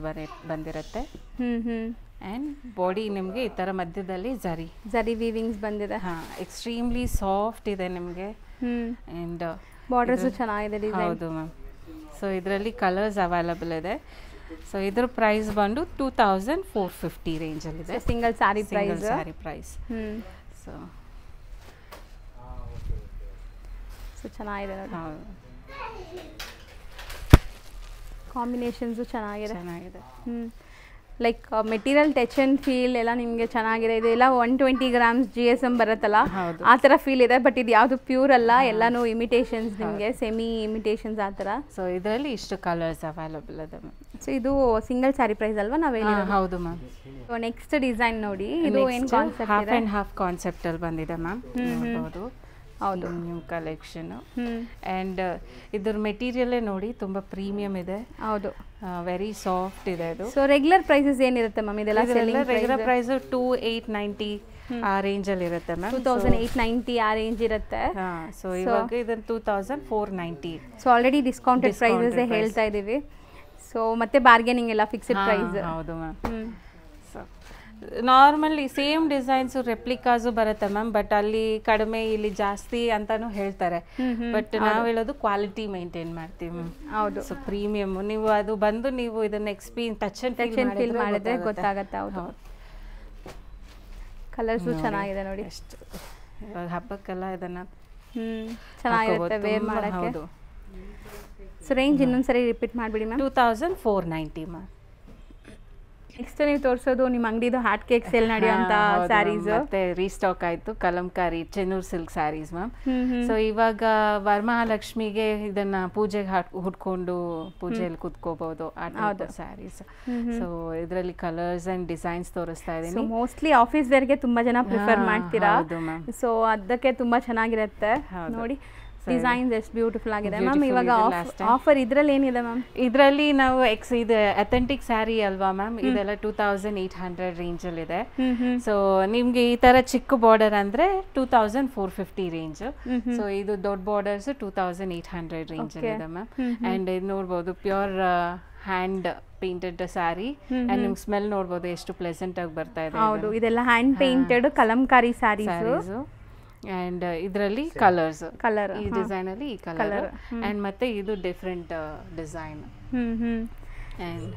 ಬಂದಿರುತ್ತೆ. ಆ್ಯಂಡ್ ಬಾಡಿ ನಿಮಗೆ ಈ ಥರ ಮಧ್ಯದಲ್ಲಿ ಝರಿ ವೀವಿಂಗ್ಸ್ ಬಂದಿದೆ. ಹಾಂ, ಎಕ್ಸ್ಟ್ರೀಮ್ಲಿ ಸಾಫ್ಟ್ ಇದೆ ನಿಮಗೆ. ಆ್ಯಂಡ್ ಬಾರ್ಡರ್ಸು ಚೆನ್ನಾಗಿದೆ ಡಿಸೈನ್. ಹೌದು ಮ್ಯಾಮ್. ಸೊ ಇದರಲ್ಲಿ ಕಲರ್ಸ್ ಅವೈಲಬಲ್ ಇದೆ. ಸೊ ಇದ್ರ ಪ್ರೈಸ್ ಬಂದು 2450 ರೇಂಜಲ್ಲಿದೆ. Single sari price. ಸೊ ಚೆನ್ನಾಗಿದೆ ನೋಡಿ, ಕಾಂಬಿನೇಷನ್ಸು ಚೆನ್ನಾಗಿದೆ. Like material touch and feel ಎಲ್ಲ ನಿಮಗೆ ಚೆನ್ನಾಗಿದೆ. ಇದೆಲ್ಲ 120 ಗ್ರಾಮ್ಸ್ GSM ಬರುತ್ತಲ್ಲ, ಆ ಥರ ಫೀಲ್ ಇದೆ. ಬಟ್ ಇದು ಯಾವುದು ಪ್ಯೂರ್ ಅಲ್ಲ, ಎಲ್ಲಾನು ಇಮಿಟೇಷನ್ಸ್, ನಿಮಗೆ ಸೆಮಿ ಇಮಿಟೇಷನ್ಸ್ ಆ ಥರ. ಸೊ ಇದರಲ್ಲಿ ಇಷ್ಟು ಕಲರ್ಸ್ ಅವೈಲಬಲ್ ಇದೆ ಮ್ಯಾಮ್. ಸೊ ಇದು ಸಿಂಗಲ್ ಸ್ಯಾರಿ ಪ್ರೈಸ್ ಅಲ್ವಾ ನಾವೇನು? ಹೌದು ಮ್ಯಾಮ್. ಸೊ ನೆಕ್ಸ್ಟ್ ಡಿಸೈನ್ ನೋಡಿ, ಇದು ಏನು ಕಾನ್ಸೆಪ್ಟ್ ಹಾಫ್ ಆ್ಯಂಡ್ ಹಾಫ್ ಕಾನ್ಸೆಪ್ಟಲ್ಲಿ ಬಂದಿದೆ ಮ್ಯಾಮ್. ನೋಡ್ಬೋದು. ಹೌದು, ನ್ಯೂ ಕಲೆಕ್ಷನ್. ಆ್ಯಂಡ್ ಇದ್ರ ಮೆಟೀರಿಯಲ್ಲೇ ನೋಡಿ ತುಂಬ ಪ್ರೀಮಿಯಂ ಇದೆ. ಹೌದು, ವೆರಿ ಸಾಫ್ಟ್ ಇದೆ ಇದು. ಸೊ ರೆಗ್ಯುಲರ್ ಪ್ರೈಸಸ್ ಏನಿರುತ್ತೆ ಮ್ಯಾಮ್? ಇದೆಲ್ಲ ರೆಗ್ಯುಲರ್ ಪ್ರೈಸ್ 2890 ಆ ರೇಂಜಲ್ಲಿ ಇರುತ್ತೆ ಮ್ಯಾಮ್. 2890 ಆ ರೇಂಜ್ ಇರುತ್ತೆ. ಸೊ ಇವಾಗ ಇದನ್ನು 2490. ಸೊ ಆಲ್ರೆಡಿ ಡಿಸ್ಕೌಂಟೆಡ್ ಪ್ರೈಸಸ್ ಹೇಳ್ತಾ ಇದ್ದೀವಿ. ಸೊ ಮತ್ತೆ ಬಾರ್ಗೇನಿಂಗ್ ಎಲ್ಲ ಫಿಕ್ಸ್ಡ್ ಪ್ರೈಸ್. ಹೌದು ma'am. So normally same designs replicas ಬರುತ್ತೆ ಮ್ಯಾಮ್, ಬಟ್ ಅಲ್ಲಿ ಕಡಿಮೆ ಇಲ್ಲಿ ಜಾಸ್ತಿ ಅಂತಾನು ಹೇಳ್ತಾರೆ. ಬಟ್ ನಾವು ಹೇಳೋದು ಕ್ವಾಲಿಟಿ ಮೇಂಟೈನ್ ಮಾಡ್ತೀವಿ ಮ್ಯಾಮ್. ಹೌದು. ಸೊ ಪ್ರೀಮಿಯಮ್ ನೀವು ಅದು ಬಂದು ನೀವು ಇದನ್ನ ಟಚ್ ಅಂಡ್ ಫೀಲ್ ಮಾಡಿದ್ರೆ ಗೊತ್ತಾಗುತ್ತೆ. ಹೌದು, ಕಲರ್ಸು ಚೆನ್ನಾಗಿದೆ ನೋಡಿ. ಎಷ್ಟು ಇವಾಗ ಹಬ್ಬಕ್ಕೆಲ್ಲ ಇದನ್ನ ಚೆನ್ನಾಗಿರುತ್ತೆ ವೇರ್ ಮಾಡೋಕ್ಕೆ. ಸೊ ರೇಂಜ್ ಇನ್ನೊಂದ್ಸರಿ ರಿಪೀಟ್ ಮಾಡಿಬಿಡಿ ಮ್ಯಾಮ್. 2490 ಮ್ಯಾಮ್. ನೆಕ್ಸ್ಟ್ ನೀವು ತೋರಿಸೋದು ನಿಮ್ಮ ಅಂಗಡಿದು ಹ್ಯಾಟ್ ಕೇಕ್ ಸೇಲ್ ನಡೆಯುವಂತ ಸ್ಯಾರೀಸ್. ಮತ್ತೆ ರೀಸ್ಟಾಕ್ ಆಯ್ತು Kalamkari Chennur silk saris ma'am. So ಇವಾಗ ವರಮಹಾಲಕ್ಷ್ಮಿಗೆ ಇದನ್ನ ಪೂಜೆಗೆ ಹುಡ್ಕೊಂಡು ಪೂಜೆಯಲ್ಲಿ ಕುತ್ಕೋಬಹುದು ಆ ಟೈಪ್ ಸ್ಯಾರೀಸ್. ಸೊ ಇದರಲ್ಲಿ ಕಲರ್ಸ್ ಅಂಡ್ ಡಿಸೈನ್ಸ್ ತೋರಿಸ್ತಾ ಇದೀನಿ. ಮೋಸ್ಟ್ಲಿ ಆಫೀಸ್ ವೇರ್ಗೆ ತುಂಬಾ ಜನ ಪ್ರಿಫರ್ ಮಾಡ್ತೀರಾ, ಸೊ ಅದಕ್ಕೆ ತುಂಬಾ ಚೆನ್ನಾಗಿರುತ್ತೆ. ನೋಡಿ ಡಿಸೈನ್ಸ್ ಎಷ್ಟು ಬ್ಯೂಟಿಫುಲ್ ಆಗಿದೆ ಮ್ಯಾಮ್. ಇವಾಗ ಆಫರ್ ಇದ್ರಲ್ಲಿ ಏನಿದೆ ಮ್ಯಾಮ್? ಇದರಲ್ಲಿ ನಾವು ಇದು ಅಥೆಂಟಿಕ್ ಸ್ಯಾರಿ ಅಲ್ವಾ ಮ್ಯಾಮ್, ಇದೆಲ್ಲ 2800 ರೇಂಜ್ ಅಲ್ಲಿ ಇದೆ. ಸೊ ನಿಮ್ಗೆ ಈ ತರ ಚಿಕ್ಕ ಬಾರ್ಡರ್ ಅಂದ್ರೆ 2450 ರೇಂಜ್. ಸೊ ಇದು ದೊಡ್ಡ ಬಾರ್ಡರ್ಸ್ 2800 ರೇಂಜ್ ಅಲ್ಲಿ ಇದೆ ಮ್ಯಾಮ್. ಅಂಡ್ ಇದು ನೋಡ್ಬೋದು pure hand painted sari. And ನಿಮ್ಗೆ ಸ್ಮೆಲ್ ನೋಡ್ಬೋದು ಎಷ್ಟು ಪ್ಲೆಸೆಂಟ್ ಆಗಿ ಬರ್ತಾ ಇದೆ. ಹೌದು, ಇದೆಲ್ಲ hand painted Kalamkari saris. And ಇದರಲ್ಲಿ ಕಲರ್ಸ್, ಕಲರ್ ಈ ಡಿಸೈನ್ ಅಲ್ಲಿ ಈ ಕಲರ್. ಅಂಡ್ ಮತ್ತೆ ಇದು ಡಿಫ್ರೆಂಟ್ ಡಿಸೈನ್. ಅಂಡ್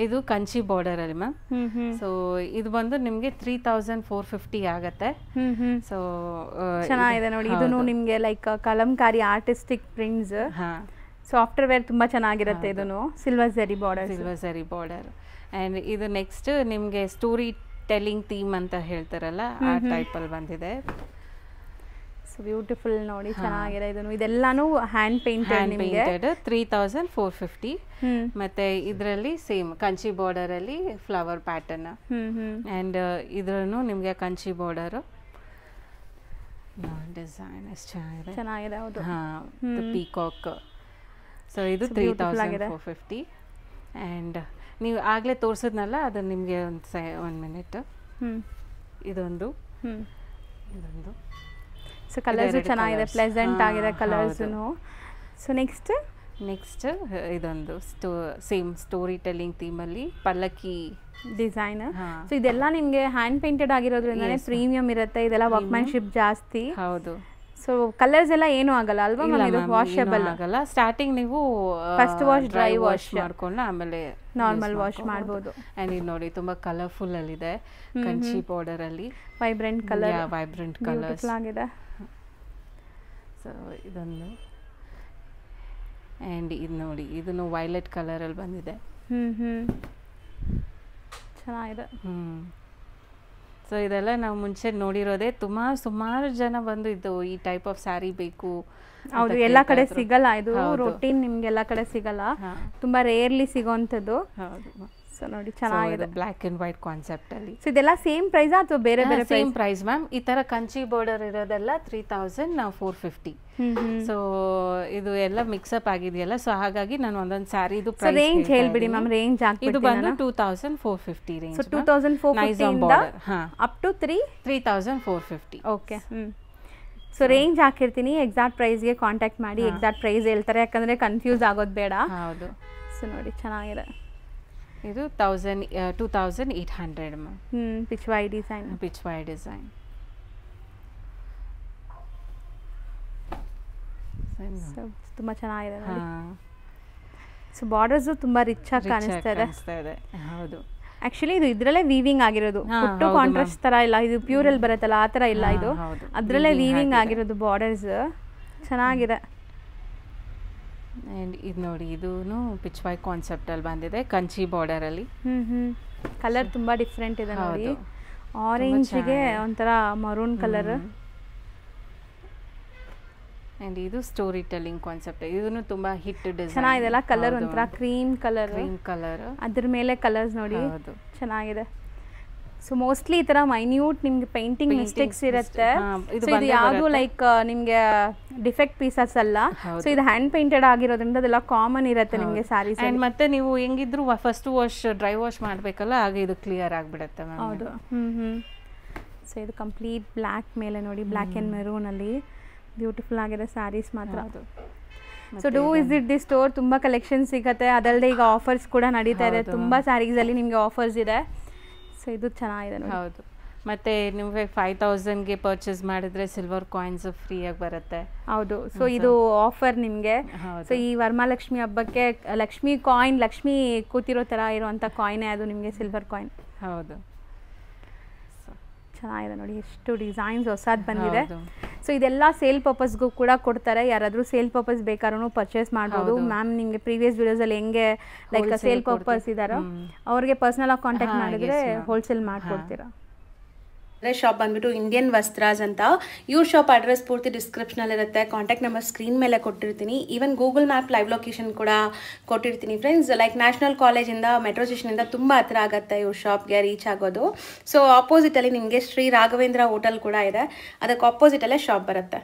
ಇದು ಕಂಚಿ ಬಾರ್ಡರ್ ಅಲ್ಲಿ ಮ್ಯಾಮ್. ಸೊ ಇದು ಬಂದು ನಿಮ್ಗೆ 3450 ಆಗತ್ತೆ. ಸೊ ಚೆನ್ನಾಗಿದೆ ನೋಡಿ. ಇದನ್ನು ನಿಮ್ಗೆ like Kalamkari artistic prints. Software ware ತುಂಬಾ ಚೆನ್ನಾಗಿರುತ್ತೆ. ಇದನ್ನು ಸಿಲ್ವರ್ ಝರಿ ಬಾರ್ಡರ್. ಅಂಡ್ ಇದು ನೆಕ್ಸ್ಟ್ ನಿಮ್ಗೆ ಸ್ಟೋರಿ ಟೆಲ್ಲಿಂಗ್ ಥೀಮ್ ಅಂತ ಹೇಳ್ತಾರಲ್ಲ ಆ ಟೈಪ್ ಅಲ್ಲಿ ಬಂದಿದೆ. ಸೊ ಬ್ಯೂಟಿಫುಲ್ ನೋಡಿ, ಚೆನ್ನಾಗಿದೆ. ಇದೆಲ್ಲಾನು ಹ್ಯಾಂಡ್ ಪೇಂಟೆಡ್ 3450. ಮತ್ತೆ ಇದರಲ್ಲಿ ಸೇಮ್ ಕಂಚಿ ಬಾರ್ಡರ್ ಅಲ್ಲಿ ಫ್ಲವರ್ ಪ್ಯಾಟರ್ನ್. ಅಂಡ್ ಇದ್ರೂ ನಿಮ್ಗೆ ಕಂಚಿ ಬಾರ್ಡರ್ ಡಿಸೈನ್ ಎಷ್ಟು ಚೆನ್ನಾಗಿದೆ. ಹೌದು, ಪೀಕಾಕ್. ಸೊ ಇದು 3450. ಅಂಡ್ ನೀವು ಆಗ್ಲೇ ತೋರಿಸಿದ್ನಲ್ಲ ಅದು ನಿಮ್ಗೆ ಒಂದು ಮಿನಿಟ್. ಇದೊಂದು ಸೊ ಕಲರ್ಸ್ ಚೆನ್ನಾಗಿದೆ, ಪ್ಲೆಸೆಂಟ್ ಆಗಿದೆ ಕಲರ್ಸ್ನು. ಸೊ ನೆಕ್ಸ್ಟ್ ಇದೊಂದು ಸೇಮ್ ಸ್ಟೋರಿ ಟೆಲ್ಲಿಂಗ್ ಥೀಮ್ ಅಲ್ಲಿ ಪಲ್ಲಕ್ಕಿ ಡಿಸೈನ್. ಸೊ ಇದೆಲ್ಲ ನಿಮ್ಗೆ ಹ್ಯಾಂಡ್ ಪೇಂಟೆಡ್ ಆಗಿರೋದ್ರಿಂದನೇ ಪ್ರೀಮಿಯಂ ಇರುತ್ತೆ. ಇದೆಲ್ಲ ವರ್ಕ್ಮ್ಯಾನ್ಶಿಪ್ ಜಾಸ್ತಿ. ಹೌದು. ಸೊ ಕಲರ್ಸ್ ಎಲ್ಲ ಏನು ಆಗಲ್ಲ ಅಲ್ವಾ ಮ್ಯಾಮ್? ಇದು ವಾಷಬಲ್ ಆಗಲ್ಲ. ಸ್ಟಾರ್ಟಿಂಗ್ ನೀವು ಫಸ್ಟ್ ವಾಶ್, ಡ್ರೈ ವಾಶ್ ಮಾಡ್ಕೊಂಡು ಆಮೇಲೆ ನಾರ್ಮಲ್ ವಾಶ್ ಮಾಡಬಹುದು. ಅಂಡ್ ಇದು ನೋಡಿ ತುಂಬಾ ಕಲರ್ಫುಲ್ ಅಲ್ಲಿ ಇದೆ. ಕಂಚಿ ಬಾರ್ಡರ್ ಅಲ್ಲಿ ವೈಬ್ರೆಂಟ್ ಕಲರ್ಸ್ ಆಗಿದೆ. ಸೊ ಇದೊಂದು. ಅಂಡ್ ಇದು ನೋಡಿ ಇದನ್ನು ವೈಲೆಟ್ ಕಲರ್ ಅಲ್ಲಿ ಬಂದಿದೆ. ಚೆನ್ನಾಗಿದೆ. ಸೊ ಇದೆಲ್ಲ ನಾವು ಮುಂಚೆ ನೋಡಿರೋದೇ. ಸುಮಾರು ಜನ ಬಂದು ಇದು ಈ ಟೈಪ್ ಆಫ್ ಸ್ಯಾರಿ ಬೇಕು. ಹೌದು, ಎಲ್ಲ ಕಡೆ ಸಿಗಲ್ಲ. ಇದು ರೊಟೀನ್ ನಿಮ್ಗೆ ಎಲ್ಲ ಕಡೆ ಸಿಗಲ್ಲ, ತುಂಬಾ ರೇರ್ಲಿ ಸಿಗೋಂಥದ್ದು. ಸೊ ನೋಡಿ ಚೆನ್ನಾಗಿದೆ, ಬ್ಲ್ಯಾಕ್ ಅಂಡ್ ವೈಟ್ ಕಾನ್ಸೆಪ್ಟ್ ಅಲ್ಲಿ. ಸೊ ಇದೆಲ್ಲ ಸೇಮ್ ಪ್ರೈಸ್ ಅಥವಾ ಬೇರೆ ಬೇರೆ? Same price ma'am. ಈ ತರ ಕಂಚಿ ಬಾರ್ಡರ್ ಇರೋದೆಲ್ಲ 3450. ಸೊ ಇದು ಎಲ್ಲ ಮಿಕ್ಸಪ್ ಆಗಿದೆಯಲ್ಲ, ಸೊ ಹಾಗಾಗಿ ನಾನು ಒಂದೊಂದು ಸ್ಯಾರಿ ಇದು ರೇಂಜ್ ಹೇಳ್ಬಿಡಿ ಮ್ಯಾಮ್. ರೇಂಜ್ ಇದು ಬಂದು 2450 ರೇಂಜ್. ಸೊ 2450 ಇಂದ up to 3450. Okay. So range ಹಾಕಿರ್ತೀನಿ, ಎಕ್ಸಾಕ್ಟ್ ಪ್ರೈಸ್ಗೆ ಕಾಂಟ್ಯಾಕ್ಟ್ ಮಾಡಿ. ಎಕ್ಸಾಕ್ಟ್ ಪ್ರೈಸ್ ಹೇಳ್ತಾರೆ, ಯಾಕಂದ್ರೆ ಕನ್ಫ್ಯೂಸ್ ಆಗೋದು ಬೇಡ. ಹೌದು. ಸೊ ನೋಡಿ ಚೆನ್ನಾಗಿದೆ. ಇದು 2800 ಮ್ಯಾಮ್. ಪಿಚ್ವಾಯಿ ಡಿಸೈನ್. ತುಂಬಾ ಚೆನ್ನಾಗಿದೆ ನೋಡಿ. ಸೊ ಬಾರ್ಡರ್ಸ್ ತುಂಬಾ ರಿಚ್ ಆಗಿ ಕಾಣಿಸ್ತಾ ಇದೆ. ಹೌದು. ಆಕ್ಚುಲಿ ಇದು ಇದ್ರಲ್ಲೇ ವೀವಿಂಗ್ ಆಗಿರೋದು, ಪುಟ್ಟು ಕಾಂಟ್ರಾಸ್ಟ್ ತರ ಇಲ್ಲ. ಇದು ಪ್ಯೂರ್ ಅಲ್ಲಿ ಬರುತ್ತಲ್ಲ ಆ ತರ ಇಲ್ಲ, ಇದು ಅದ್ರಲ್ಲೇ ವೀವಿಂಗ್ ಆಗಿರೋದು ಬಾರ್ಡರ್ಸ್. ಚೆನ್ನಾಗಿದೆ. ಅಂಡ್ ಇದು ನೋಡಿ ಇದೂನು ಪಿಚ್ವಾಯ್ ಕಾನ್ಸೆಪ್ಟ್ ಅಲ್ಲಿ ಬಂದಿದೆ, ಕಂಚಿ ಬಾರ್ಡರ್ ಅಲ್ಲಿ. ಕಲರ್ ತುಂಬಾ ಡಿಫ್ರೆಂಟ್ ಇದೆ ನೋಡಿ. ಆರೆಂಜ್ಗೆ ಒಂಥರ ಮರೂನ್ ಕಲರ್. ಅಂಡ್ ಇದು ಸ್ಟೋರಿ ಟೆಲ್ಲಿಂಗ್ ಕಾನ್ಸೆಪ್ಟ್. ಇದನ್ನು ತುಂಬಾ ಹಿಟ್ ಡಿಸೈನ್. ಚೆನ್ನಾಗಿದೆಲ್ಲ ಕಲರ್, ಒಂಥರ ಕ್ರೀಮ್ ಕಲರ್. ಅದ್ರ ಮೇಲೆ ಕಲರ್ಸ್ ನೋಡಿ ಚೆನ್ನಾಗಿದೆ. ಸೊ ಮೋಸ್ಟ್ಲಿ ಈ ತರ ಮೈನ್ಯೂಟ್ ನಿಮ್ಗೆ ಪೇಂಟಿಂಗ್ ಮಿಸ್ಟೇಕ್ಸ್ ಇರುತ್ತೆ. ಸೊ ಇದು ಯಾವುದು ಲೈಕ್ ನಿಮ್ಗೆ ಡಿಫೆಕ್ಟ್ ಪೀಸಸ್ ಅಲ್ಲ. ಸೊ ಇದು ಹ್ಯಾಂಡ್ ಪೇಂಟೆಡ್ ಆಗಿರೋದ್ರಿಂದ ಅದೆಲ್ಲ ಕಾಮನ್ ಇರುತ್ತೆ ನಿಮ್ಗೆ ಸ್ಯಾರೀಸ್. ಅಂಡ್ ಮತ್ತೆ ನೀವು ಹೆಂಗಿದ್ರು ಫಸ್ಟ್ ವಾಶ್, ಡ್ರೈ ವಾಶ್ ಮಾಡ್ಬೇಕಲ್ಲ, ಆಗ ಇದು ಕ್ಲಿಯರ್ ಆಗ್ಬಿಡುತ್ತೆ. ಹೌದು. ಸೊ ಇದು ಕಂಪ್ಲೀಟ್ ಬ್ಲ್ಯಾಕ್ ಮೇಲೆ ನೋಡಿ, ಬ್ಲ್ಯಾಕ್ ಅಂಡ್ ಮೆರೂನ್ ಅಲ್ಲಿ ಬ್ಯೂಟಿಫುಲ್ ಆಗಿದೆ ಸ್ಯಾರೀಸ್ ಮಾತ್ರ. So do visit the store, ತುಂಬ ಕಲೆಕ್ಷನ್ ಸಿಗುತ್ತೆ. ಅದಲ್ಲದೆ ಈಗ ಆಫರ್ಸ್ ಕೂಡ ನಡೀತಾ ಇದೆ, ತುಂಬ ಸ್ಯಾರೀಸಲ್ಲಿ ನಿಮಗೆ ಆಫರ್ಸ್ ಇದೆ. ಸೊ ಇದು ಚೆನ್ನಾಗಿದೆ ನೋಡಿ. ಹೌದು. ಮತ್ತು ನಿಮಗೆ 5000ಗೆ ಪರ್ಚೇಸ್ ಮಾಡಿದ್ರೆ ಸಿಲ್ವರ್ ಕಾಯಿನ್ಸ್ ಫ್ರೀಯಾಗಿ ಬರುತ್ತೆ. ಹೌದು. ಸೊ ಇದು ಆಫರ್ ನಿಮಗೆ. ಸೊ ಈ ವರಮಹಾಲಕ್ಷ್ಮಿ ಹಬ್ಬಕ್ಕೆ ಲಕ್ಷ್ಮಿ ಕಾಯಿನ್, ಲಕ್ಷ್ಮಿ ಕೂತಿರೋ ಥರ ಇರುವಂಥ ಕಾಯಿನೇ ಅದು ನಿಮಗೆ ಸಿಲ್ವರ್ ಕಾಯಿನ್. ಹೌದು. ಚೆನ್ನಾಗಿದೆ ನೋಡಿ, ಎಷ್ಟು ಡಿಸೈನ್ಸ್ ಹೊಸದು ಬಂದಿದೆ. ಸೊ ಇದೆಲ್ಲ ಸೇಲ್ ಪರ್ಪಸ್ಗೂ ಕೂಡ ಕೊಡ್ತಾರೆ. ಯಾರಾದರೂ ಸೇಲ್ ಪರ್ಪಸ್ ಬೇಕಾದ್ರೂ ಪರ್ಚೇಸ್ ಮಾಡ್ಬೋದು. ಮ್ಯಾಮ್ ನಿಮಗೆ ಪ್ರೀವಿಯಸ್ ವಿಡಿಯೋಸಲ್ಲಿ ಹೆಂಗೆ ಲೈಕ್ ಸೇಲ್ ಪರ್ಪಸ್ ಇದ್ದಾರೋ ಅವ್ರಿಗೆ ಪರ್ಸ್ನಲ್ ಆಗಿ ಕಾಂಟ್ಯಾಕ್ಟ್ ಮಾಡಿದ್ರೆ ಹೋಲ್ಸೇಲ್ ಮಾಡಿಕೊಡ್ತೀರಾ. ಶಾಪ್ ಬಂದ್ಬಿಟ್ಟು ಇಂಡಿಯನ್ ವಸ್ತ್ರಾಸ್ ಅಂತ. ಇವ್ರ ಶಾಪ್ ಅಡ್ರೆಸ್ ಪೂರ್ತಿ ಡಿಸ್ಕ್ರಿಪ್ಷನಲ್ಲಿ ಇರುತ್ತೆ. ಕಾಂಟ್ಯಾಕ್ಟ್ ನಂಬರ್ ಸ್ಕ್ರೀನ್ ಮೇಲೆ ಕೊಟ್ಟಿರ್ತೀನಿ. Even Google map live location ಕೂಡ ಕೊಟ್ಟಿರ್ತೀನಿ ಫ್ರೆಂಡ್ಸ್. ಲೈಕ್ ನ್ಯಾಷನಲ್ ಕಾಲೇಜಿಂದ ಮೆಟ್ರೋ ಸ್ಟೇಷನಿಂದ ತುಂಬ ಹತ್ರ ಆಗುತ್ತೆ ಇವ್ರ ಶಾಪ್ಗೆ ರೀಚ್ ಆಗೋದು. ಸೊ ಆಪೋಸಿಟಲ್ಲಿ ನಿಮಗೆ ಶ್ರೀ ರಾಘವೇಂದ್ರ ಹೋಟೆಲ್ ಕೂಡ ಇದೆ, ಅದಕ್ಕೆ ಆಪೋಸಿಟಲ್ಲೇ ಶಾಪ್ ಬರುತ್ತೆ.